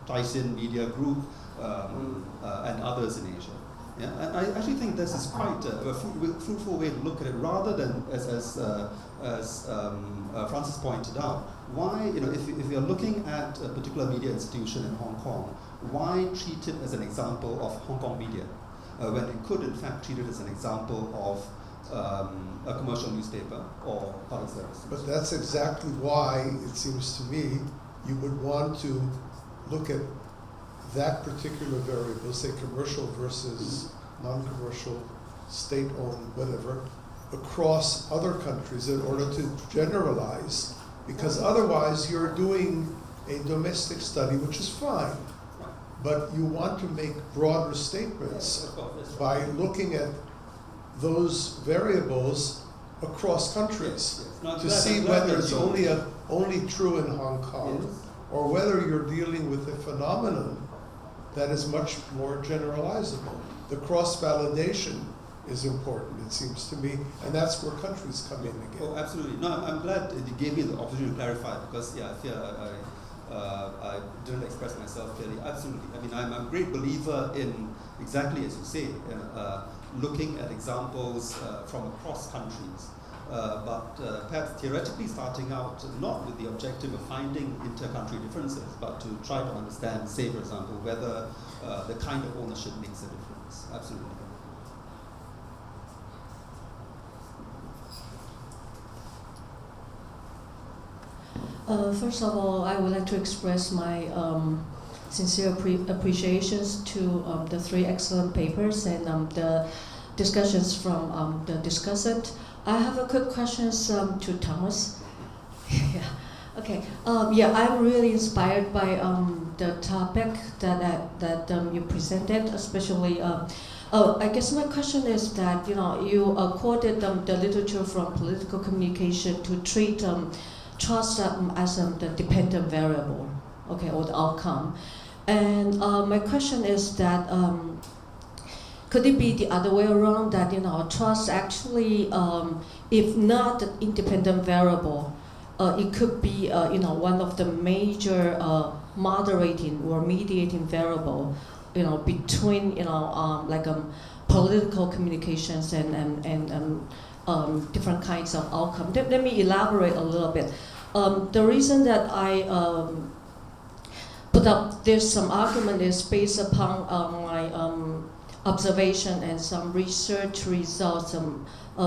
Taishin Media Group and others in Asia. Yeah, and I actually think this is quite a fruitful way to look at it, rather than as Francis pointed out. Why, if you're looking at a particular media institution in Hong Kong, why treat it as an example of Hong Kong media, when it could in fact treat it as an example of a commercial newspaper or public service? But that's exactly why it seems to me you would want to look at that particular variable, say commercial versus non-commercial, state-owned, whatever, across other countries in order to generalize, because otherwise you're doing a domestic study, which is fine, but you want to make broader statements by looking at those variables across countries Yes. No, I'm to glad- see I'm glad whether that it's you- only true in Hong Kong Yes. or whether you're dealing with a phenomenon that is much more generalizable. The cross-validation is important, it seems to me, and that's where countries come in again. Oh, absolutely. No, I'm glad you gave me the opportunity to clarify because, yeah, I feel I didn't express myself clearly. Absolutely. I mean, I'm a great believer in exactly as you say, looking at examples from across countries. But perhaps theoretically starting out not with the objective of finding inter-country differences, but to try to understand, say, for example, whether the kind of ownership makes a difference. Absolutely. First of all, I would like to express my sincere appreciations to the three excellent papers and the discussions from the discussant. I have a quick questions to Thomas. Yeah. Okay. Yeah, I'm really inspired by the topic that you presented, especially. I guess my question is that you quoted the literature from political communication to treat trust as the dependent variable, okay, or the outcome. And my question is that could it be the other way around, that trust actually, if not the independent variable, it could be one of the major moderating or mediating variable, between political communications and different kinds of outcome. Let me elaborate a little bit. The reason that I put up this some argument is based upon my observation and some research results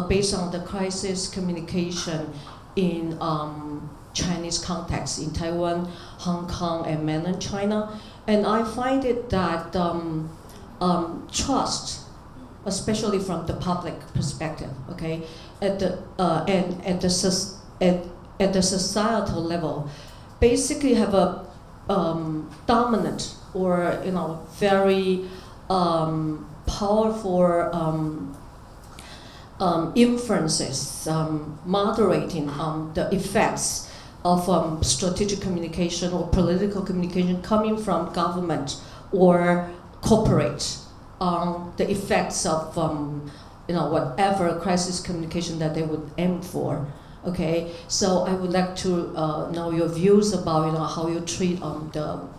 based on the crisis communication in Chinese context in Taiwan, Hong Kong, and mainland China. And I find it that trust, especially from the public perspective, okay, at the societal level, basically have a dominant or very powerful influences moderating the effects of strategic communication or political communication coming from government or corporate on the effects of whatever crisis communication that they would aim for. Okay, so I would like to know your views about how you treat the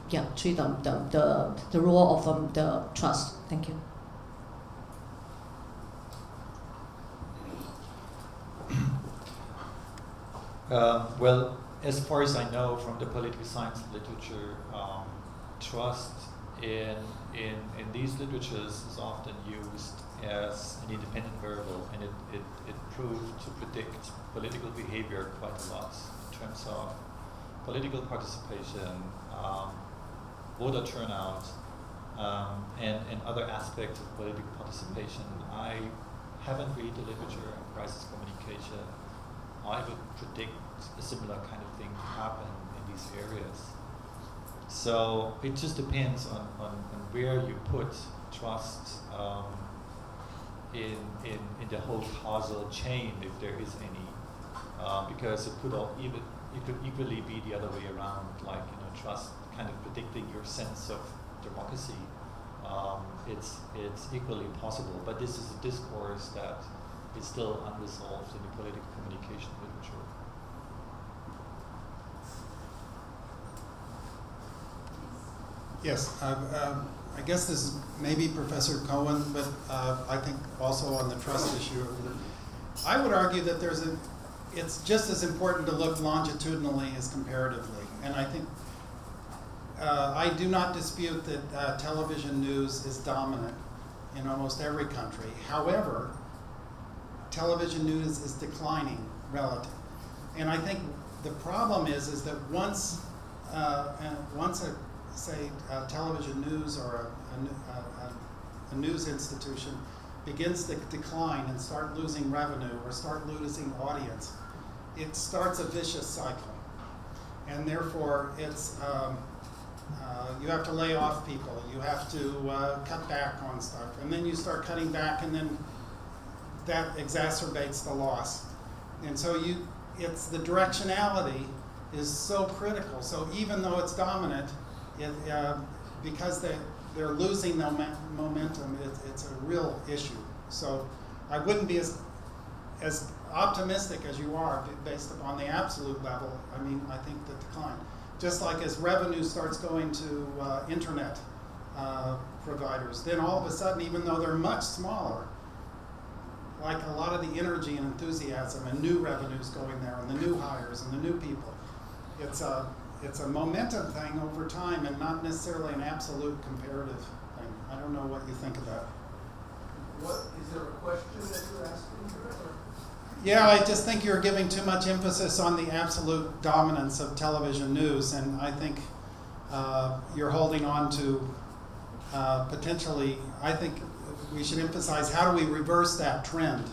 role of the trust. Thank you. Well, as far as I know from the political science literature, trust in these literatures is often used as an independent variable, and it proved to predict political behavior quite a lot in terms of political participation, voter turnout, and other aspects of political participation. I haven't read the literature on crisis communication. I would predict a similar kind of thing to happen in these areas. So it just depends on where you put trust in the whole causal chain, if there is any, because it could equally be the other way around, like trust kind of predicting your sense of democracy. It's equally possible, but this is a discourse that is still unresolved in the political communication literature. Yes, I guess this is maybe Professor Cohen, but I think also on the trust issue. I would argue that it's just as important to look longitudinally as comparatively. And I think I do not dispute that television news is dominant in almost every country. However, television news is declining relative. And I think the problem is that once television news or a news institution begins to decline and start losing revenue or start losing audience, it starts a vicious cycle. And therefore, it's you have to lay off people, you have to cut back on stuff, and then you start cutting back, and then that exacerbates the loss. And so it's the directionality is so critical. So even though it's dominant, because they're losing momentum, it's a real issue. So I wouldn't be as optimistic as you are based upon the absolute level. I mean, I think the decline. Just like as revenue starts going to internet providers, then all of a sudden, even though they're much smaller, like a lot of the energy and enthusiasm and new revenues going there and the new hires and the new people, it's a momentum thing over time and not necessarily an absolute comparative thing. I don't know what you think of that. What, is there a question that you're asking here? Or? Yeah, I just think you're giving too much emphasis on the absolute dominance of television news, and I think you're holding on to potentially, I think we should emphasize how do we reverse that trend,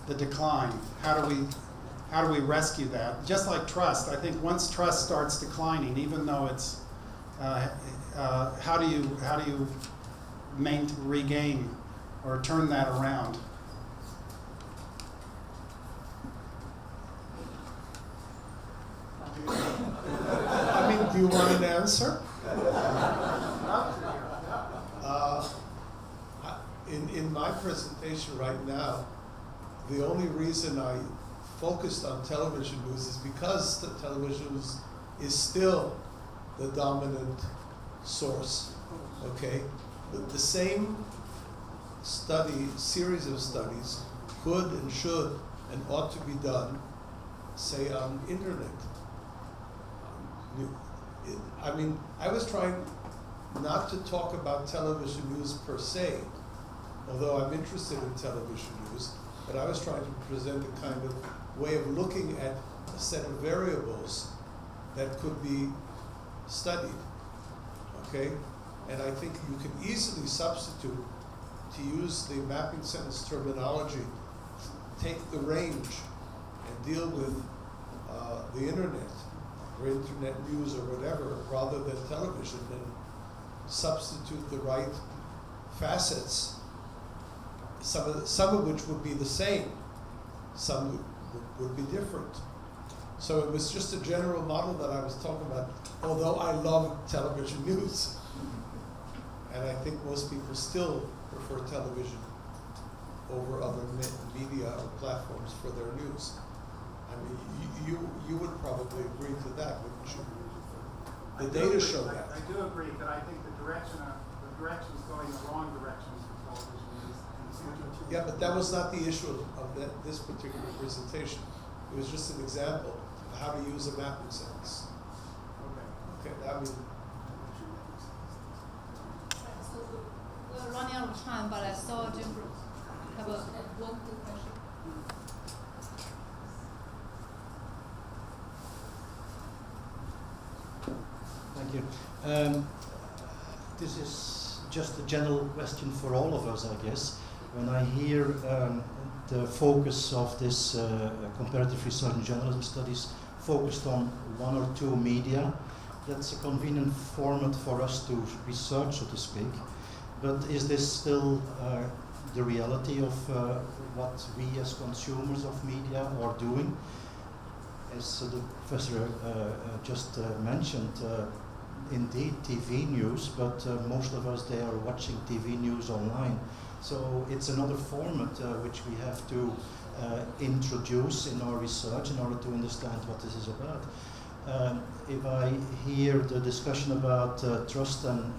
the decline? How do we rescue that? Just like trust, I think once trust starts declining, even though it's, how do you regain or turn that around? I mean, do you want an answer? In my presentation right now, the only reason I focused on television news is because the television news is still the dominant source, okay? The same series of studies could and should and ought to be done, say, on internet. I mean, I was trying not to talk about television news per se, although I'm interested in television news, but I was trying to present a kind of way of looking at a set of variables that could be studied, okay? And I think you can easily substitute, to use the mapping sentence terminology, take the range and deal with the internet, or internet news or whatever, rather than television, and substitute the right facets, some of which would be the same, some would be different. So it was just a general model that I was talking about, although I love television news. And I think most people still prefer television over other media or platforms for their news. I mean, you would probably agree to that, wouldn't you? The data show that. I do agree, but I think the direction is going the wrong direction for television news. Yeah, but that was not the issue of this particular presentation. It was just an example of how to use a mapping sentence. Okay, I mean. So we're running out of time, but I saw Jim have one quick question. Thank you. This is just a general question for all of us, I guess. When I hear the focus of this comparative research and journalism studies focused on one or two media, that's a convenient format for us to research, so to speak. But is this still the reality of what we as consumers of media are doing? As the professor just mentioned, indeed TV news, but most of us, they are watching TV news online. So it's another format which we have to introduce in our research in order to understand what this is about. If I hear the discussion about trust and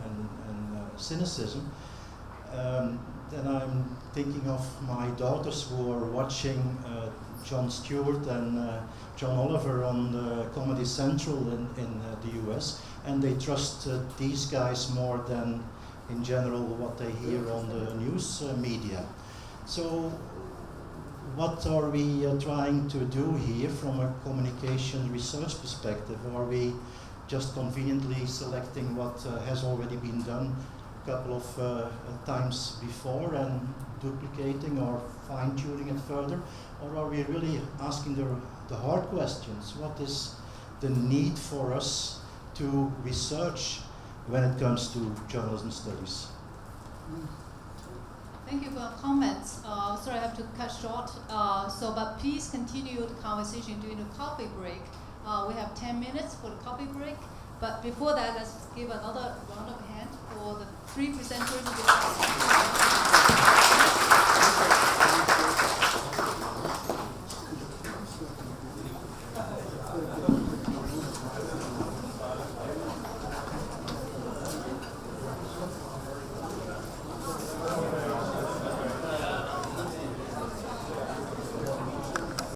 cynicism, then I'm thinking of my daughters who are watching Jon Stewart and John Oliver on Comedy Central in the US, and they trust these guys more than in general what they hear on the news media. So what are we trying to do here from a communication research perspective? Are we just conveniently selecting what has already been done a couple of times before and duplicating or fine-tuning it further? Or are we really asking the hard questions? What is the need for us to research when it comes to journalism studies? Thank you for your comments. Sorry, I have to cut short. But please continue the conversation during the coffee break. We have 10 minutes for the coffee break. But before that, let's give another round of hand for the three presenters.